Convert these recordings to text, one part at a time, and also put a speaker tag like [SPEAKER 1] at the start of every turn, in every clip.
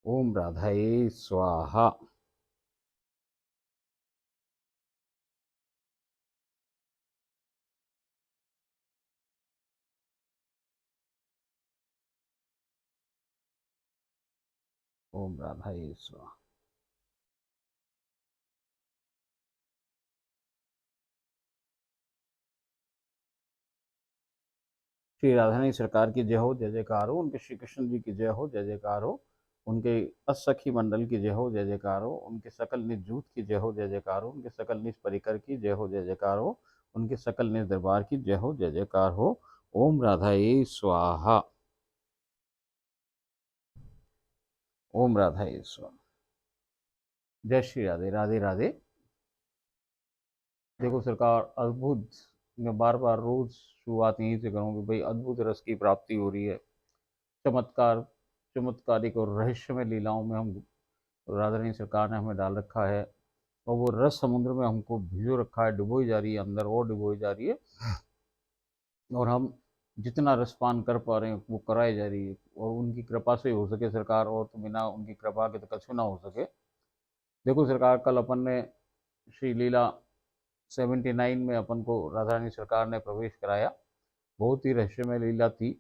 [SPEAKER 1] ओम राधाये स्वाहा। ओम राधाये स्वाहा। श्री राधारानी सरकार की जय हो, जय जयकार हो। उनके श्री कृष्ण जी की जय हो, जय जयकार हो। उनके असखी मंडल की जय हो, जय जयकार हो। उनके सकल निज जूथ की जय हो, जय जयकार हो। उनके सकल निज परिकर की जय हो, जय जयकार हो। उनके सकल निज दरबार की जय हो, जय जयकार हो। ओम राधाये स्वाहा। ओम राधाये स्वाहा। जय श्री राधे, राधे राधे। देखो सरकार, अद्भुत, मैं बार बार रोज शुरुआत यहीं से करूँ कि भाई अद्भुत रस की प्राप्ति हो रही है। चमत्कार, चमत्कारिक और रहस्यमय लीलाओं में हम राधा रानी सरकार ने हमें डाल रखा है, और वो रस समुद्र में हमको भिजो रखा है, डुबोई जा रही है, अंदर और डुबोई जा रही है। और हम जितना रसपान कर पा रहे हैं वो कराई जा रही है, और उनकी कृपा से हो सके सरकार, और तो बिना उनकी कृपा के तो कछु ना हो सके। देखो सरकार, कल अपन ने श्री लीला 79 में अपन को राधा रानी सरकार ने प्रवेश कराया। बहुत ही रहस्यमय लीला थी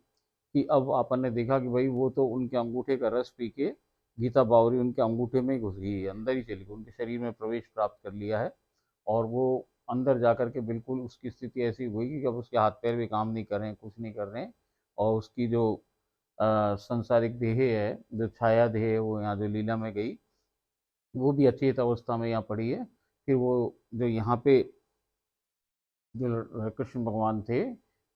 [SPEAKER 1] कि अब अपन ने देखा कि भाई वो तो उनके अंगूठे का रस पी के गीता बावरी उनके अंगूठे में ही घुस गई है, अंदर ही चली गई, उनके शरीर में प्रवेश प्राप्त कर लिया है। और वो अंदर जाकर के बिल्कुल उसकी स्थिति ऐसी हुई कि अब उसके हाथ पैर भी काम नहीं कर रहे हैं, कुछ नहीं कर रहे हैं। और उसकी जो संसारिक देह है, जो छाया देह है, वो यहाँ जो लीला में गई, वो भी अचेत अवस्था में यहाँ पड़ी है। फिर वो जो यहाँ पे जो कृष्ण भगवान थे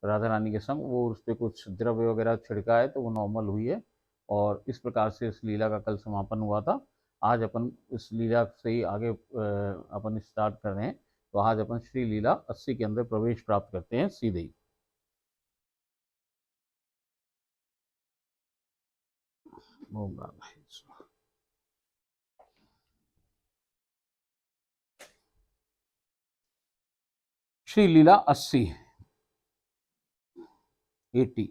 [SPEAKER 1] राधा रानी के संग, वो उस पर कुछ द्रव्य वगैरह छिड़का है तो वो नॉर्मल हुई है। और इस प्रकार से इस लीला का कल समापन हुआ था। आज अपन इस लीला से ही आगे अपन स्टार्ट कर रहे हैं। तो आज अपन श्री लीला 80 के अंदर प्रवेश प्राप्त करते हैं सीधे ही। ओम राम। श्री लीला 80 80।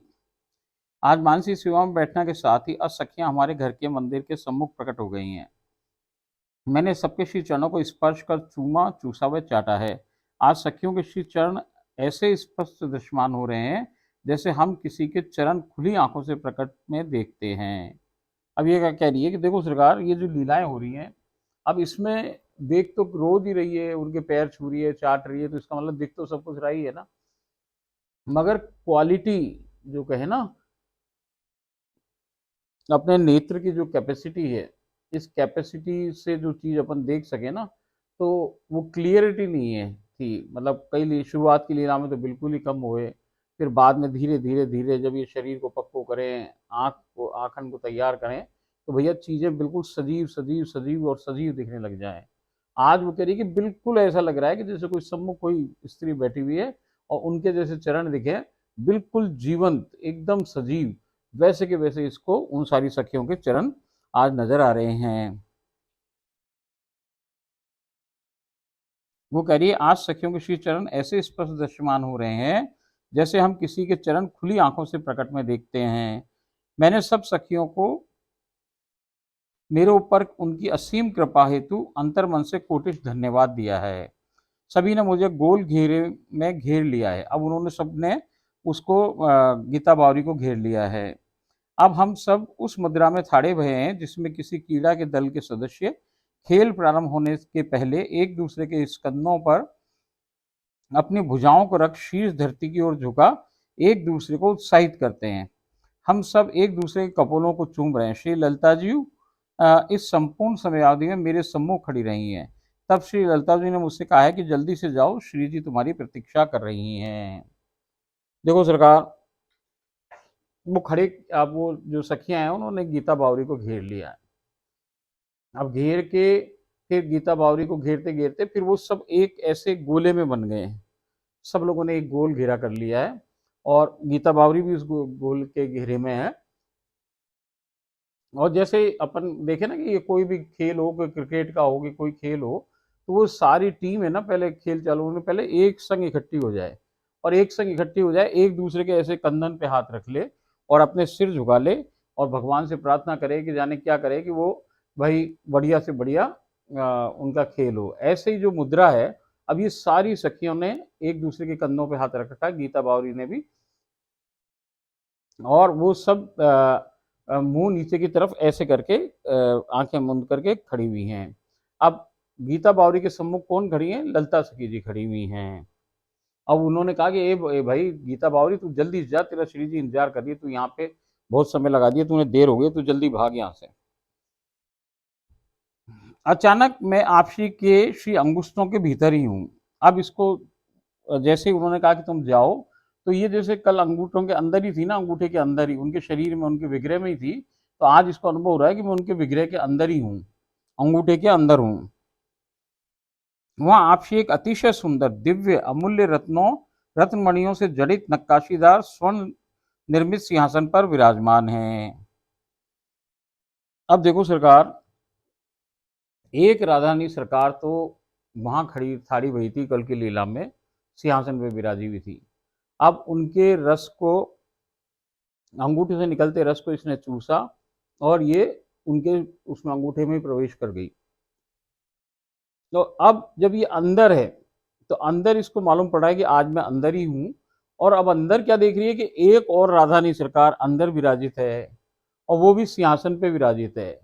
[SPEAKER 1] आज मानसी सेवा में बैठने के साथ ही असखियां हमारे घर के मंदिर के सम्मुख प्रकट हो गई हैं। मैंने सबके श्री चरणों को स्पर्श कर चूमा, चूसा व चाटा है। आज सखियों के श्री चरण ऐसे स्पष्ट दृश्यमान हो रहे हैं जैसे हम किसी के चरण खुली आंखों से प्रकट में देखते हैं। अब ये क्या कह रही है कि देखो सरकार, ये जो लीलाएं हो रही हैं, अब इसमें देख तो रोज ही रही है, उनके पैर छू रही है, चाट रही है, तो इसका मतलब दिख तो सब कुछ रहा ही है ना। मगर क्वालिटी जो कहे ना, अपने नेत्र की जो कैपेसिटी है, इस कैपेसिटी से जो चीज़ अपन देख सके ना, तो वो क्लियरिटी नहीं है थी। मतलब कई शुरुआत की लीला में तो बिल्कुल ही कम हुए। फिर बाद में धीरे धीरे धीरे जब ये शरीर को पक्को करें, आँख को, आँखन को तैयार करें, तो भैया चीज़ें बिल्कुल सजीव सजीव सजीव और सजीव दिखने लग जाएं। आज वो कह रही है कि बिल्कुल ऐसा लग रहा है कि जैसे कोई सम्मुख कोई स्त्री बैठी हुई है और उनके जैसे चरण दिखे, बिल्कुल जीवंत, एकदम सजीव, वैसे के वैसे इसको उन सारी सखियों के चरण आज नजर आ रहे हैं। वो कह रही है, आज सखियों के श्री चरण ऐसे स्पष्ट दृश्यमान हो रहे हैं जैसे हम किसी के चरण खुली आंखों से प्रकट में देखते हैं। मैंने सब सखियों को मेरे ऊपर उनकी असीम कृपा हेतु अंतर्मन से कोटिश धन्यवाद दिया है। सभी ने मुझे गोल घेरे में घेर लिया है। अब उन्होंने सबने उसको गीता बावरी को घेर लिया है। अब हम सब उस मुद्रा में ठाड़े हुए हैं जिसमें किसी कीड़ा के दल के सदस्य खेल प्रारंभ होने के पहले एक दूसरे के स्कंधों पर अपनी भुजाओं को रख शीर्ष धरती की ओर झुका एक दूसरे को उत्साहित करते हैं। हम सब एक दूसरे के कपोलों को चूम रहे हैं। श्री ललिता जी इस संपूर्ण समयावधि में मेरे सम्मुख खड़ी रही हैं। तब श्री ललिता जी ने मुझसे कहा है कि जल्दी से जाओ, श्री जी तुम्हारी प्रतीक्षा कर रही हैं। देखो सरकार, वो खड़े, अब वो जो सखियां हैं उन्होंने गीता बावरी को घेर लिया है। अब घेर के फिर गीता बावरी को घेरते घेरते फिर वो सब एक ऐसे गोले में बन गए हैं। सब लोगों ने एक गोल घेरा कर लिया है, और गीता बावरी भी उस गोल के घेरे में है। और जैसे अपन देखे ना कि ये कोई भी खेल हो, कोई क्रिकेट का हो, कि कोई खेल हो, तो वो सारी टीम है ना, पहले खेल चालू होने पहले एक संग इकट्ठी हो जाए, और एक संग इकट्ठी हो जाए, एक दूसरे के ऐसे कंधन पे हाथ रख ले और अपने सिर झुका ले, और भगवान से प्रार्थना करे कि जाने क्या करे कि वो भाई बढ़िया से बढ़िया उनका खेल हो। ऐसे ही जो मुद्रा है, अब ये सारी सखियों ने एक दूसरे के कंधों पे हाथ रख रखा है, गीता बावरी ने भी, और वो सब मुंह नीचे की तरफ ऐसे करके आंखें बंद करके खड़ी हुई हैं। अब गीता बावरी के सम्मुख कौन खड़ी है? ललिता सखी जी खड़ी हुई हैं। अब उन्होंने कहा कि ए भाई गीता बावरी, तू जल्दी जा, तेरा श्री जी इंतजार कर रही है, तू यहाँ पे बहुत समय लगा दिया, तूने देर हो गई, तू जल्दी भाग यहाँ से। अचानक मैं आप श्री के श्री अंगुष्ठों के भीतर ही हूँ। अब इसको जैसे ही उन्होंने कहा कि तुम जाओ, तो ये जैसे कल अंगूठों के अंदर ही थी ना, अंगूठे के अंदर ही, उनके शरीर में, उनके विग्रह में ही थी, तो आज इसको अनुभव हो रहा है कि मैं उनके विग्रह के अंदर ही हूँ, अंगूठे के अंदर हूँ। वहां आपसे एक अतिशय सुंदर दिव्य अमूल्य रत्नों रत्नमणियों से जड़ित नक्काशीदार स्वर्ण निर्मित सिंहासन पर विराजमान है। अब देखो सरकार, एक राधारानी सरकार तो वहां खड़ी थाड़ी हुई थी कल की लीला में, सिंहासन पे विराजी हुई थी। अब उनके रस को, अंगूठे से निकलते रस को इसने चूसा और ये उनके उसमें अंगूठे में प्रवेश कर गई। तो अब जब ये अंदर है, तो अंदर इसको मालूम पड़ा है कि आज मैं अंदर ही हूं, और अब अंदर क्या देख रही है कि एक और राधारानी सरकार अंदर विराजित है, और वो भी सिंहासन पे विराजित है।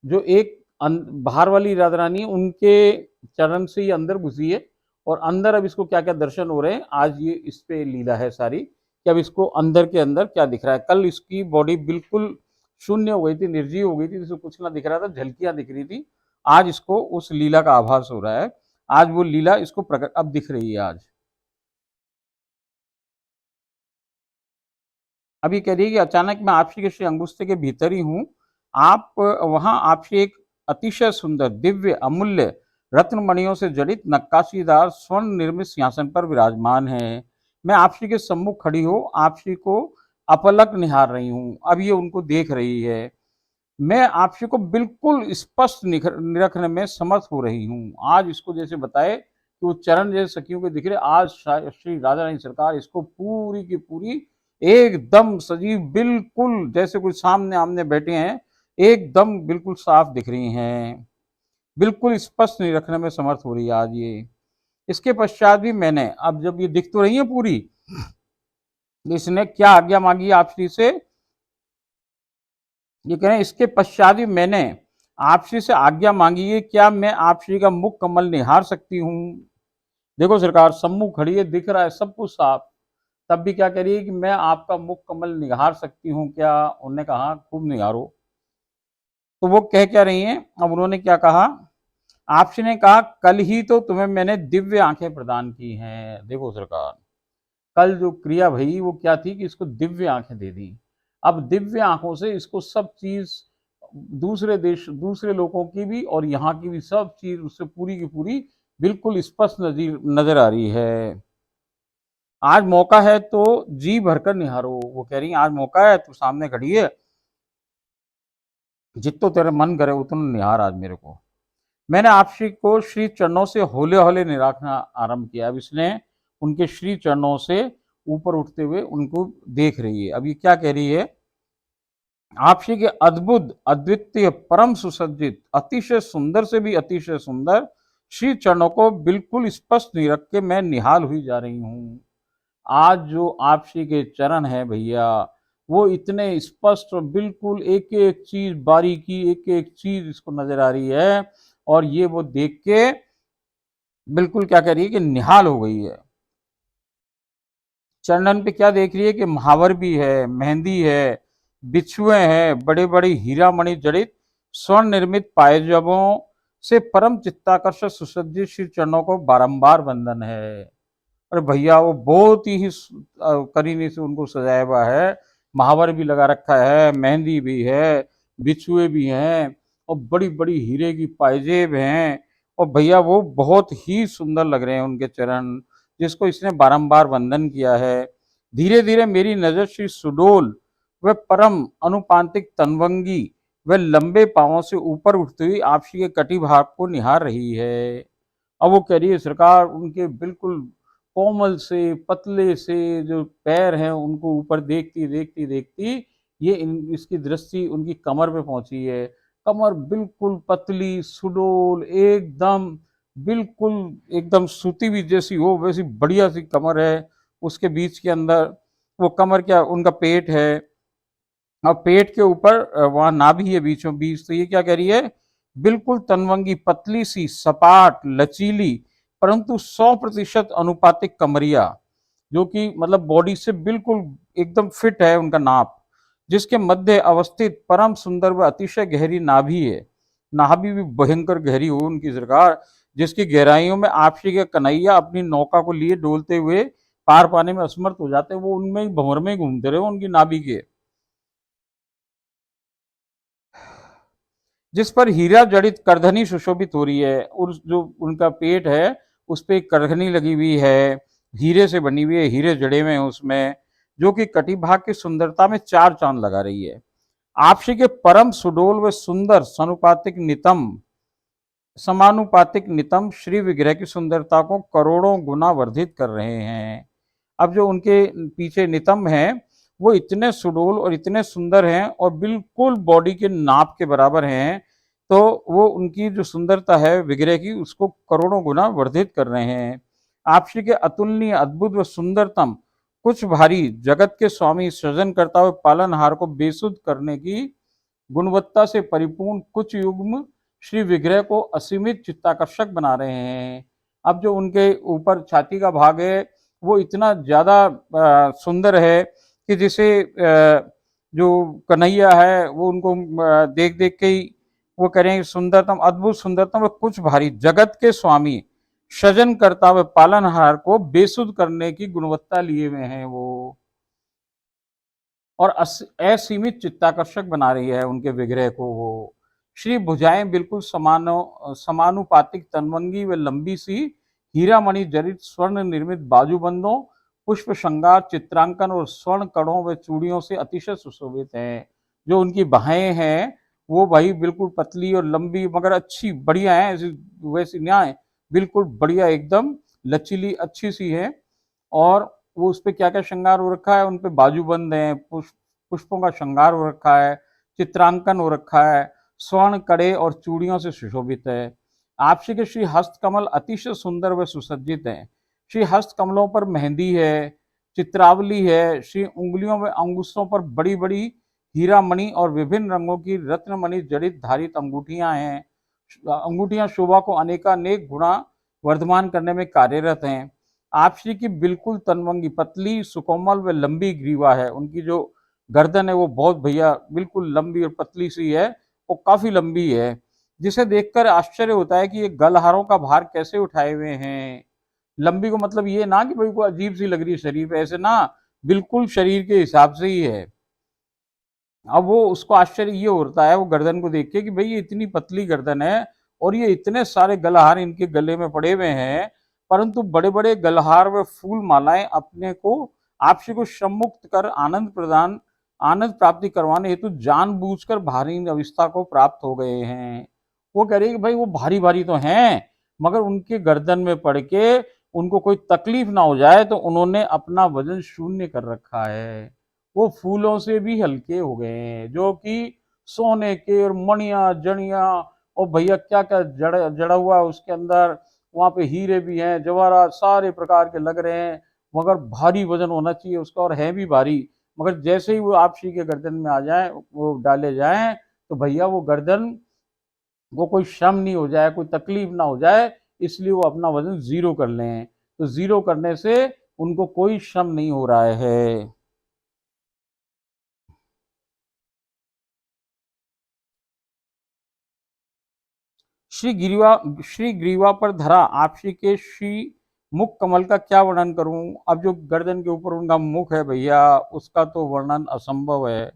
[SPEAKER 1] जो एक बाहर वाली राधा रानी, उनके चरण से ही अंदर घुसी है, और अंदर अब इसको क्या क्या दर्शन हो रहे हैं, आज ये इस पे लीला है सारी, कि अब इसको अंदर के अंदर क्या दिख रहा है। कल इसकी बॉडी बिल्कुल शून्य हो गई थी, निर्जीव हो गई थी, जिसको कुछ ना दिख रहा था, झलकियां दिख रही थी। आज इसको उस लीला का आभास हो रहा है, आज वो लीला इसको प्रकट अब दिख रही है आज। अभी कह रही है कि अचानक मैं आपसी के श्री अंगुष्ठ के भीतर ही हूँ। आप वहां आपसे एक अतिशय सुंदर दिव्य अमूल्य रत्नमणियों से जड़ित नक्काशीदार स्वर्ण निर्मित सिंहासन पर विराजमान है। मैं आपसी के सम्मुख खड़ी हो आपसी को अपलक निहार रही हूँ। अब ये उनको देख रही है। मैं आपसी को बिल्कुल स्पष्ट निरखने में समर्थ हो रही हूँ। आज इसको जैसे बताए कि वो चरण जैसे सखियों के दिख रहे, आज श्री राधा रानी सरकार इसको पूरी की पूरी एकदम सजीव, बिल्कुल जैसे कोई सामने आमने बैठे हैं, एकदम बिल्कुल साफ दिख रही हैं, बिल्कुल स्पष्ट निरखने में समर्थ हो रही है आज ये। इसके पश्चात भी मैंने, अब जब ये दिख तो रही है पूरी, इसने क्या आज्ञा मांगी आप श्री से, ये कह रहे हैं इसके पश्चात भी मैंने आपसी से आज्ञा मांगी है, क्या मैं आप श्री का मुख कमल निहार सकती हूँ। देखो सरकार सम्मुख खड़ी है, दिख रहा है सब कुछ साफ, तब भी क्या कह रही है कि मैं आपका मुख कमल निहार सकती हूँ क्या। उन्होंने कहा खूब निहारो। तो वो कह क्या रही हैं, अब उन्होंने क्या कहा, आपसे ने कहा कल ही तो तुम्हें मैंने दिव्य आंखें प्रदान की हैं। देखो सरकार, कल जो क्रिया भई वो क्या थी कि इसको दिव्य आंखें दे दी। अब दिव्य आंखों से इसको सब चीज, दूसरे देश दूसरे लोगों की भी और यहाँ की भी सब चीज उससे पूरी की पूरी बिल्कुल स्पष्ट नजर आ रही है। आज मौका है तो जी भरकर निहारो। वो कह रही है आज मौका है, तू सामने खड़ी है, जितो तेरा मन करे उतना निहार आज मेरे को। मैंने आप श्री को श्री चरणों से होले होले निराखना आरंभ किया। अब इसने उनके श्री चरणों से ऊपर उठते हुए उनको देख रही है। अब ये क्या कह रही है, आप श्री के अद्भुत अद्वितीय परम सुसज्जित अतिशय सुंदर से भी अतिशय सुंदर श्री चरणों को बिल्कुल स्पष्ट निरख के मैं निहाल हुई जा रही हूँ। आज जो आप श्री के चरण है भैया, वो इतने स्पष्ट और बिल्कुल एक एक चीज बारीकी, एक एक चीज इसको नजर आ रही है, और ये वो देख के बिल्कुल क्या कह रही है कि निहाल हो गई है। चंदन पे क्या देख रही है कि महावर भी है, मेहंदी है, बिछुए हैं, बड़े बड़े हीरा मणि जड़ित स्वर्ण निर्मित पायजाबों से परम चित्ताकर्षक सुसज्जित श्री चरणों को बारंबार वंदन है। अरे भैया वो बहुत ही करीने से उनको सजाया हुआ है, महावर भी लगा रखा है, मेहंदी भी है, बिछुए भी हैं, और बड़ी बड़ी हीरे की पायजेब हैं, और भैया वो बहुत ही सुंदर लग रहे हैं उनके चरण, जिसको इसने बारंबार वंदन किया है। धीरे धीरे मेरी नजर श्री सुडोल व परम अनुपांतिक तनवंगी व लंबे पांवों से ऊपर उठती हुई आपसी के कटी भाग को निहार रही है। अब वो कह रही है सरकार, उनके बिल्कुल कोमल से पतले से जो पैर हैं उनको ऊपर देखती देखती देखती ये इसकी दृष्टि उनकी कमर पे पहुंची है। कमर बिल्कुल पतली सुडोल एकदम, बिल्कुल एकदम सूती हुई जैसी हो वैसी बढ़िया सी कमर है। उसके बीच के अंदर वो कमर क्या उनका पेट है, और पेट के ऊपर वहां नाभि है बीचों बीच। तो ये क्या कह रही है, बिल्कुल तनवंगी पतली सी सपाट लचीली परंतु 100% अनुपातिक कमरिया, जो कि मतलब बॉडी से बिल्कुल एकदम फिट है उनका नाप, जिसके मध्य अवस्थित परम सुंदर व अतिशय गहरी नाभि है। नाभि भी भयंकर गहरी हो उनकी सरकार, जिसकी गहराइयों में आप श्री के कन्हैया अपनी नौका को लिए डोलते हुए पार पाने में असमर्थ हो जाते हैं। वो उनमें ही भंवर में घूमते रहे उनकी नाभि के, जिस पर हीरा जड़ित करधनी सुशोभित हो रही है। और जो उनका पेट है उस पे एक करधनी लगी हुई है, हीरे से बनी हुई है, हीरे जड़े हुए हैं उसमें, जो कि कटिभाग की सुंदरता में चार चांद लगा रही है। आपसी के परम सुडोल व सुंदर समानुपातिक नितंब श्री विग्रह की सुंदरता को करोड़ों गुना वर्धित कर रहे हैं। अब जो उनके पीछे नितंब हैं वो इतने सुडोल और इतने सुंदर हैं और बिल्कुल बॉडी के नाप के बराबर हैं। तो वो उनकी जो सुंदरता है विग्रह की उसको करोड़ों गुना वर्धित कर रहे हैं। आप श्री के अतुलनीय अद्भुत व सुंदरतम कुछ भारी जगत के स्वामी सृजन करता हुए पालनहार को बेसुध करने की गुणवत्ता से परिपूर्ण कुछ युग्म श्री विग्रह को असीमित चित्ताकर्षक बना रहे हैं। अब जो उनके ऊपर छाती का भाग है वो इतना ज्यादा सुंदर है कि जिसे जो कन्हैया है वो उनको देख देख के ही वो करें सुंदरतम अद्भुत सुंदरतम व कुछ भारी जगत के स्वामी सृजन करता हुए पालनहार को बेसुध करने की गुणवत्ता लिए हुए हैं वो, और असीमित चित्ताकर्षक बना रही है उनके विग्रह को वो। श्री भुजाएं बिल्कुल समानुपातिक तनवंगी व लंबी सी हीरामणि जड़ित स्वर्ण निर्मित बाजूबंदों पुष्प श्रृंगार चित्रांकन और स्वर्ण कड़ों व चूड़ियों से अतिशय सुशोभित हैं। जो उनकी बाहें हैं वो भाई बिल्कुल पतली और लंबी मगर अच्छी बढ़िया है, ऐसी वैसी न्याय बिल्कुल बढ़िया एकदम लचीली अच्छी सी है। और वो उस पे क्या-क्या श्रृंगार हो रखा है, उन पे बाजूबंद है, पुष्पों का श्रृंगार हो रखा है, चित्रांकन हो रखा है, स्वर्ण कड़े और चूड़ियों से सुशोभित है। आप श्री के श्री हस्तकमल अतिशय सुंदर व सुसज्जित हैं। श्री हस्तकमलों पर मेहंदी है, चित्रावली है, श्री उंगलियों में अंगुष्ठों पर बड़ी-बड़ी हीरा मणि और विभिन्न रंगों की रत्नमणि जड़ित धारित अंगूठियां हैं। अंगूठियां शोभा को अनेकानेक गुणा वर्धमान करने में कार्यरत हैं। आप श्री की बिल्कुल तनवंगी पतली सुकोमल व लंबी ग्रीवा है। उनकी जो गर्दन है वो बहुत भैया बिल्कुल लंबी और पतली सी है, वो काफी लंबी है, जिसे देखकर आश्चर्य होता है कि ये गलहारों का भार कैसे उठाए हुए हैं। लंबी को मतलब ये ना कि भाई को अजीब सी लग रही है शरीर पे, ऐसे ना बिल्कुल शरीर के हिसाब से ही है। अब वो उसको आश्चर्य ये होता है वो गर्दन को देख के कि भाई ये इतनी पतली गर्दन है और ये इतने सारे गलहार इनके गले में पड़े हुए हैं, परंतु बड़े बड़े गलहार व फूल मालाएं अपने को आपसी को श्रम मुक्त कर आनंद प्राप्ति करवाने हेतु जानबूझकर भारी अवस्था को प्राप्त हो गए हैं। वो कह रही है कि भाई वो भारी भारी तो हैं मगर उनके गर्दन में पड़ के उनको कोई तकलीफ ना हो जाए तो उन्होंने अपना वजन शून्य कर रखा है। वो फूलों से भी हल्के हो गए हैं, जो कि सोने के और मणिया जड़िया और भैया क्या क्या जड़ा जड़ा हुआ है उसके अंदर। वहां पे हीरे भी हैं, जवाहरात सारे प्रकार के लग रहे हैं, मगर भारी वजन होना चाहिए उसका और है भी भारी। मगर जैसे ही वो आप श्री के गर्दन में आ जाए वो डाले जाएं तो भैया वो गर्दन वो कोई श्रम नहीं हो जाए, कोई तकलीफ ना हो जाए, इसलिए वो अपना वजन जीरो कर लें। तो जीरो करने से उनको कोई श्रम नहीं हो रहा है। श्री ग्रीवा पर धरा आप श्री के श्री मुख कमल का क्या वर्णन करूं। अब जो गर्दन के ऊपर उनका मुख है भैया उसका तो वर्णन असंभव है।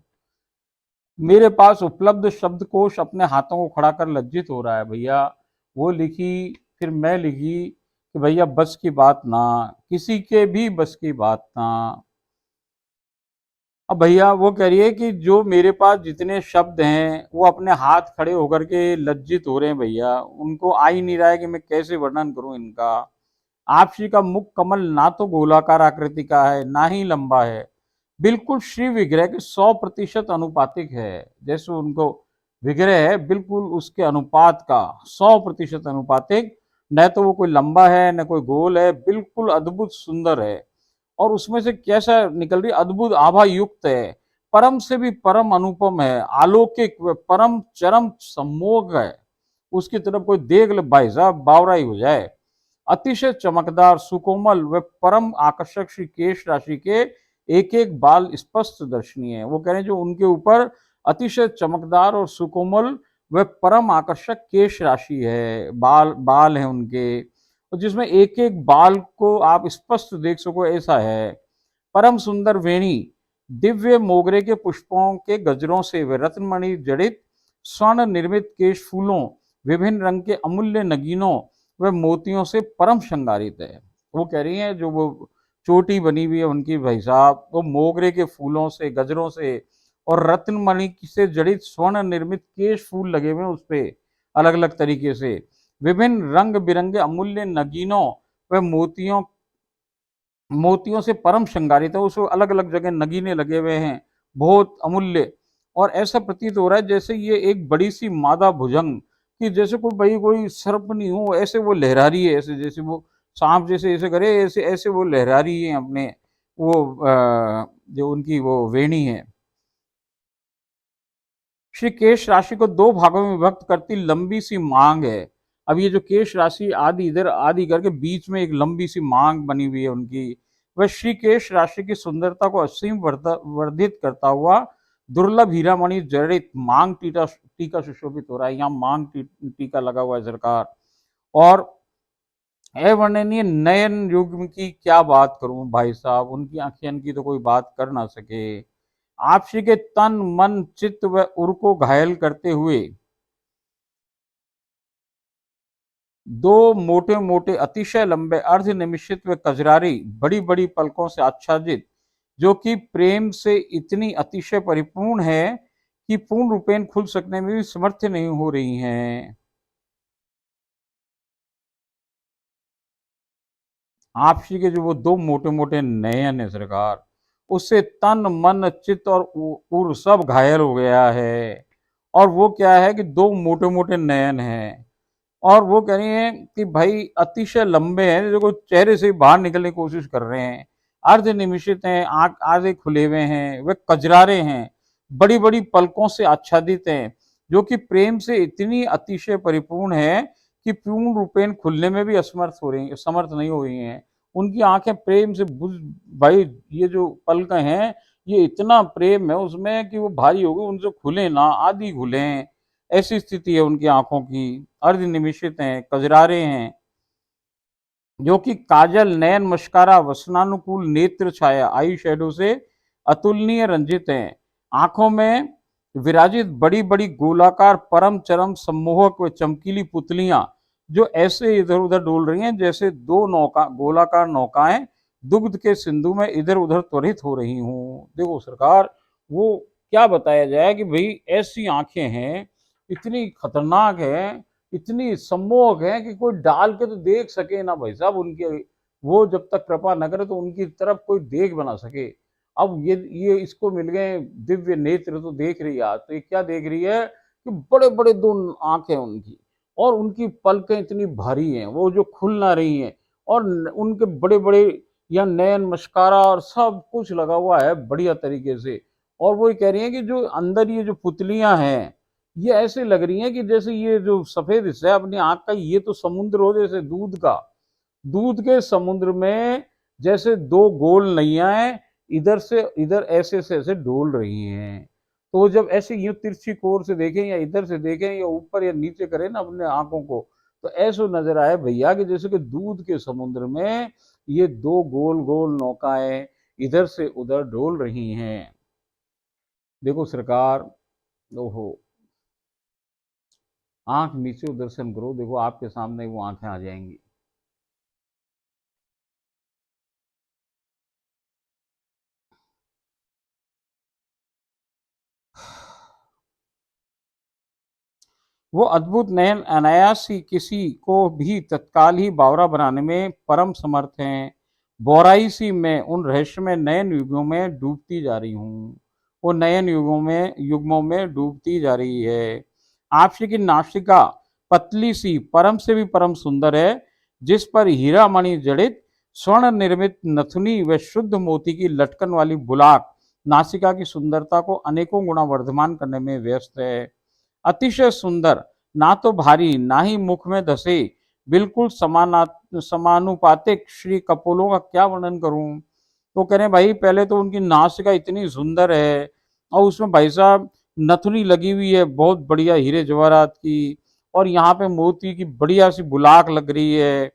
[SPEAKER 1] मेरे पास उपलब्ध शब्दकोश अपने हाथों को खड़ा कर लज्जित हो रहा है भैया। वो लिखी फिर मैं लिखी कि भैया बस की बात ना, किसी के भी बस की बात ना। अब भैया वो कह रही है कि जो मेरे पास जितने शब्द हैं वो अपने हाथ खड़े होकर के लज्जित हो रहे हैं भैया, उनको आ ही नहीं रहा है कि मैं कैसे वर्णन करूं इनका। आप श्री का मुख कमल ना तो गोलाकार आकृति का है ना ही लंबा है, बिल्कुल श्री विग्रह के 100% अनुपातिक है। जैसे उनको विग्रह है बिल्कुल उसके अनुपात का 100% अनुपातिक, न तो वो कोई लंबा है न कोई गोल है, बिल्कुल अद्भुत सुंदर है। और उसमें से कैसा निकल रही अद्भुत आभा युक्त है, परम से भी परम अनुपम है, अलौकिक व परम चरम सम्मोहक है। उसकी तरफ कोई देख ले भाई साहब बावरा ही हो जाए। अतिशय चमकदार सुकोमल व परम आकर्षक श्री केश राशि के एक एक बाल स्पष्ट दर्शनीय है। वो कह रहे हैं जो उनके ऊपर अतिशय चमकदार और सुकोमल व परम आकर्षक केश राशि है, बाल बाल है उनके, और जिसमें एक एक बाल को आप स्पष्ट देख सको ऐसा है। परम सुंदर वेणी, दिव्य मोगरे के पुष्पों के गजरों से व रत्नमणि जड़ित स्वर्ण निर्मित केश फूलों, विभिन्न रंग के अमूल्य नगीनों व मोतियों से परम श्रृंगारित है। वो कह रही हैं जो वो चोटी बनी हुई है उनकी भाई साहब, वो मोगरे के फूलों से, गजरों से और रत्नमणि से जड़ित स्वर्ण निर्मित केश फूल लगे हुए हैं उस पे अलग अलग तरीके से, विभिन्न रंग बिरंगे अमूल्य नगीनों व मोतियों मोतियों से परम श्रृंगारित है। उसको अलग अलग जगह नगीने लगे हुए हैं, बहुत अमूल्य। और ऐसा प्रतीत हो रहा है जैसे ये एक बड़ी सी मादा भुजंग, कि जैसे कोई भाई कोई सर्प नहीं हो, ऐसे वो लहरा रही है, ऐसे जैसे वो सांप जैसे ऐसे करे, ऐसे ऐसे वो लहरा रही है अपने वो जो उनकी वो वेणी है। श्री केश राशि को दो भागों में विभक्त करती लंबी सी मांग है। अब ये जो केश राशि आदि इधर आदि करके बीच में एक लंबी सी मांग बनी हुई है उनकी, वह श्री केश राशि की सुंदरता को असीम वर्धित करता हुआ दुर्लभ हीरामणि जड़ित मांग टीका टीका सुशोभित हो रहा है। यहाँ मांग टीका लगा हुआ है सरकार। और अवर्णनीय नयन युग्म की क्या बात करूं भाई साहब, उनकी आंखें की तो कोई बात कर ना सके। आप श्री के तन मन चित्त व उर को घायल करते हुए दो मोटे मोटे अतिशय लंबे अर्ध निमिषित व कजरारी बड़ी बड़ी पलकों से आच्छादित, जो कि प्रेम से इतनी अतिशय परिपूर्ण है कि पूर्ण रूपेण खुल सकने में भी समर्थ नहीं हो रही हैं। आप श्री के जो वो दो मोटे मोटे नयन है सरकार, उससे तन मन चित्त और उर सब घायल हो गया है। और वो क्या है कि दो मोटे मोटे नयन हैं, और वो कह रही हैं कि भाई अतिशय लंबे हैं, जो चेहरे से बाहर निकलने की कोशिश कर रहे हैं, अर्ध निमिषित हैं, आंख आधे खुले हुए हैं, वे कजरारे हैं, बड़ी बड़ी पलकों से आच्छादित हैं, जो कि प्रेम से इतनी अतिशय परिपूर्ण है कि पूर्ण रूपेण खुलने में भी असमर्थ हो रही समर्थ नहीं हो रही हैं। उनकी आंखें प्रेम से बुझ, भाई ये जो पलक हैं ये इतना प्रेम है उसमें कि वो भारी हो गई, उनसे खुले ना, आधी खुले हैं, ऐसी स्थिति है उनकी आंखों की, अर्ध निमिषित हैं, कजरारे हैं, जो कि काजल नयन मस्कारा वसनानुकूल नेत्र छाया आई शेडो से अतुलनीय रंजित हैं। आंखों में विराजित बड़ी बड़ी गोलाकार परम चरम सम्मोहक व चमकीली पुतलियां, जो ऐसे इधर उधर डोल रही हैं जैसे दो नौका गोलाकार नौकाएं दुग्ध के सिंधु में इधर उधर त्वरित हो रही हूँ। देखो सरकार, वो क्या बताया जाए कि भाई ऐसी आंखें हैं, इतनी खतरनाक है, इतनी सम्मोहक है कि कोई डाल के तो देख सके ना भाई साहब उनके, वो जब तक कृपा न करे तो उनकी तरफ कोई देख बना सके। अब ये इसको मिल गए दिव्य नेत्र, तो देख रही है, तो ये क्या देख रही है कि बड़े बड़े दो आंखें उनकी, और उनकी पलकें इतनी भारी हैं वो जो खुल ना रही हैं, और उनके बड़े बड़े या नयन मस्कारा और सब कुछ लगा हुआ है बढ़िया तरीके से। और वो ये कह रही है कि जो अंदर ये जो पुतलियां हैं ये ऐसे लग रही हैं कि जैसे ये जो सफेद हिस्सा है अपनी आंख का, ये तो समुद्र हो जैसे दूध का, दूध के समुद्र में जैसे दो गोल नैयाएं इधर से इधर ऐसे से ऐसे डोल रही हैं। तो जब ऐसे यूं तिरछी कोर से देखें या इधर से देखें या ऊपर या नीचे करें ना अपने आंखों को, तो ऐसा नजर आए भैया कि जैसे कि दूध के समुद्र में ये दो गोल गोल नौकाएं इधर से उधर डोल रही हैं। देखो सरकार, ओहो, आंख नीचे दर्शन करो, देखो आपके सामने वो आंखें आ जाएंगी। वो अद्भुत नयन अनायास ही किसी को भी तत्काल ही बावरा बनाने में परम समर्थ हैं। बोराई सी मैं उन रहस्यमय नयन युगों में डूबती जा रही हूँ। वो नयन युग्मों में डूबती जा रही है। आपसी की नासिका पतली सी परम से भी परम सुंदर है, जिस पर हीरा मणि जड़ित स्वर्ण निर्मित नथुनी व शुद्ध मोती की लटकन वाली बुलाक नासिका की सुंदरता को अनेकों गुना वर्धमान करने में व्यस्त है। अतिशय सुंदर, ना तो भारी ना ही मुख में धसे, बिल्कुल समानुपातिक श्री कपोलों का क्या वर्णन करूं। तो कह रहे हैं भाई पहले तो उनकी नासिका इतनी सुंदर है, और उसमें भाई साहब नथुनी लगी हुई है बहुत बढ़िया हीरे जवाहरात की, और यहाँ पे मोती की बढ़िया सी बुलाक लग रही है।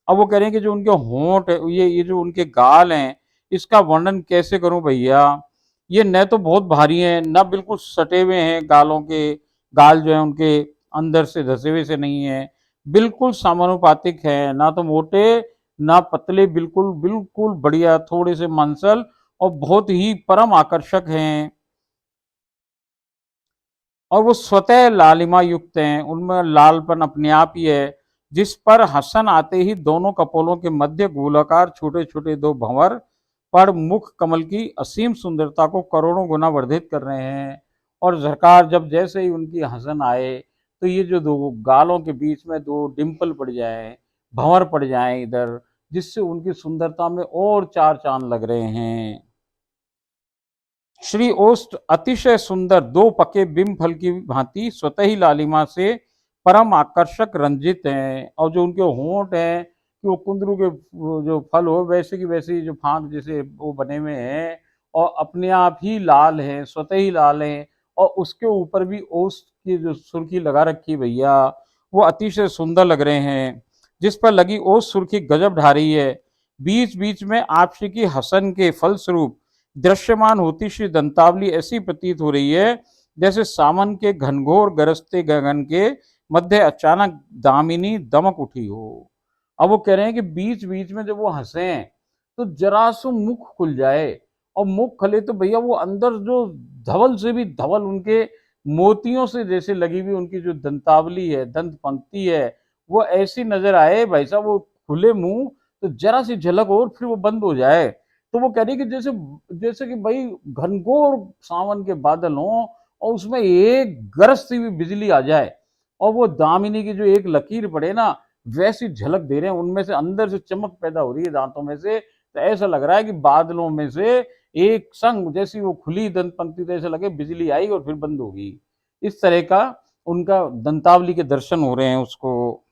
[SPEAKER 1] अब वो कह रहे हैं कि जो उनके होंठ है, ये जो उनके गाल हैं, इसका वर्णन कैसे करूं भैया। ये न तो बहुत भारी हैं, न बिल्कुल सटे हुए हैं गालों के, गाल जो है उनके अंदर से धसे हुए से नहीं है, बिल्कुल समानुपातिक है, ना तो मोटे ना पतले, बिल्कुल बिल्कुल बढ़िया, थोड़े से मांसल, और बहुत ही परम आकर्षक हैं। और वो स्वतः लालिमा युक्त हैं, उनमें लालपन अपने आप ही है, जिस पर हसन आते ही दोनों कपोलों के मध्य गोलाकार छोटे छोटे दो भंवर पर मुख कमल की असीम सुंदरता को करोड़ों गुना वर्धित कर रहे हैं। और सरकार जब जैसे ही उनकी हसन आए, तो ये जो दो गालों के बीच में दो डिम्पल पड़ जाए, भंवर पड़ जाए इधर, जिससे उनकी सुंदरता में और चार चांद लग रहे हैं। श्री ओष्ठ अतिशय सुंदर दो पके बिंब फल की भांति स्वतः ही लालिमा से परम आकर्षक रंजित हैं, और जो उनके होंठ हैं कि वो कुंदरू के जो फल हो वैसे की वैसी जो फांक जैसे वो बने हुए हैं, और अपने आप ही लाल हैं, स्वतः ही लाल हैं, और उसके ऊपर भी ओष्ठ की जो सुर्खी लगा रखी भैया, वो अतिशय सुंदर लग रहे हैं, जिस पर लगी ओष्ठ सुर्खी गजब ढा रही है। बीच बीच में आपसी की हसन के फलस्वरूप दृश्यमान होती श्री दंतावली ऐसी प्रतीत हो रही है, जैसे सावन के घनघोर गरजते गगन के मध्य अचानक दामिनी दमक उठी हो। अब वो कह रहे हैं कि बीच बीच में जब वो हंसे तो जरा सो मुख खुल जाए, और मुख खुले तो भैया वो अंदर जो धवल से भी धवल उनके मोतियों से जैसे लगी हुई उनकी जो दंतावली है, दंत पंक्ति है, वो ऐसी नजर आए भाई साहब, वो खुले मुंह तो जरा सी झलक और फिर वो बंद हो जाए। तो वो कह रही कि जैसे जैसे कि भाई घनघोर सावन के बादल हों, और उसमें एक गरजती हुई बिजली आ जाए, और वो दामिनी की जो एक लकीर पड़े ना, वैसी झलक दे रहे हैं, उनमें से अंदर से चमक पैदा हो रही है दांतों में से, तो ऐसा लग रहा है कि बादलों में से एक संग जैसी वो खुली दंत पंक्ति, तो ऐसा लगे बिजली आई और फिर बंद होगी। इस तरह का उनका दंतावली के दर्शन हो रहे हैं उसको।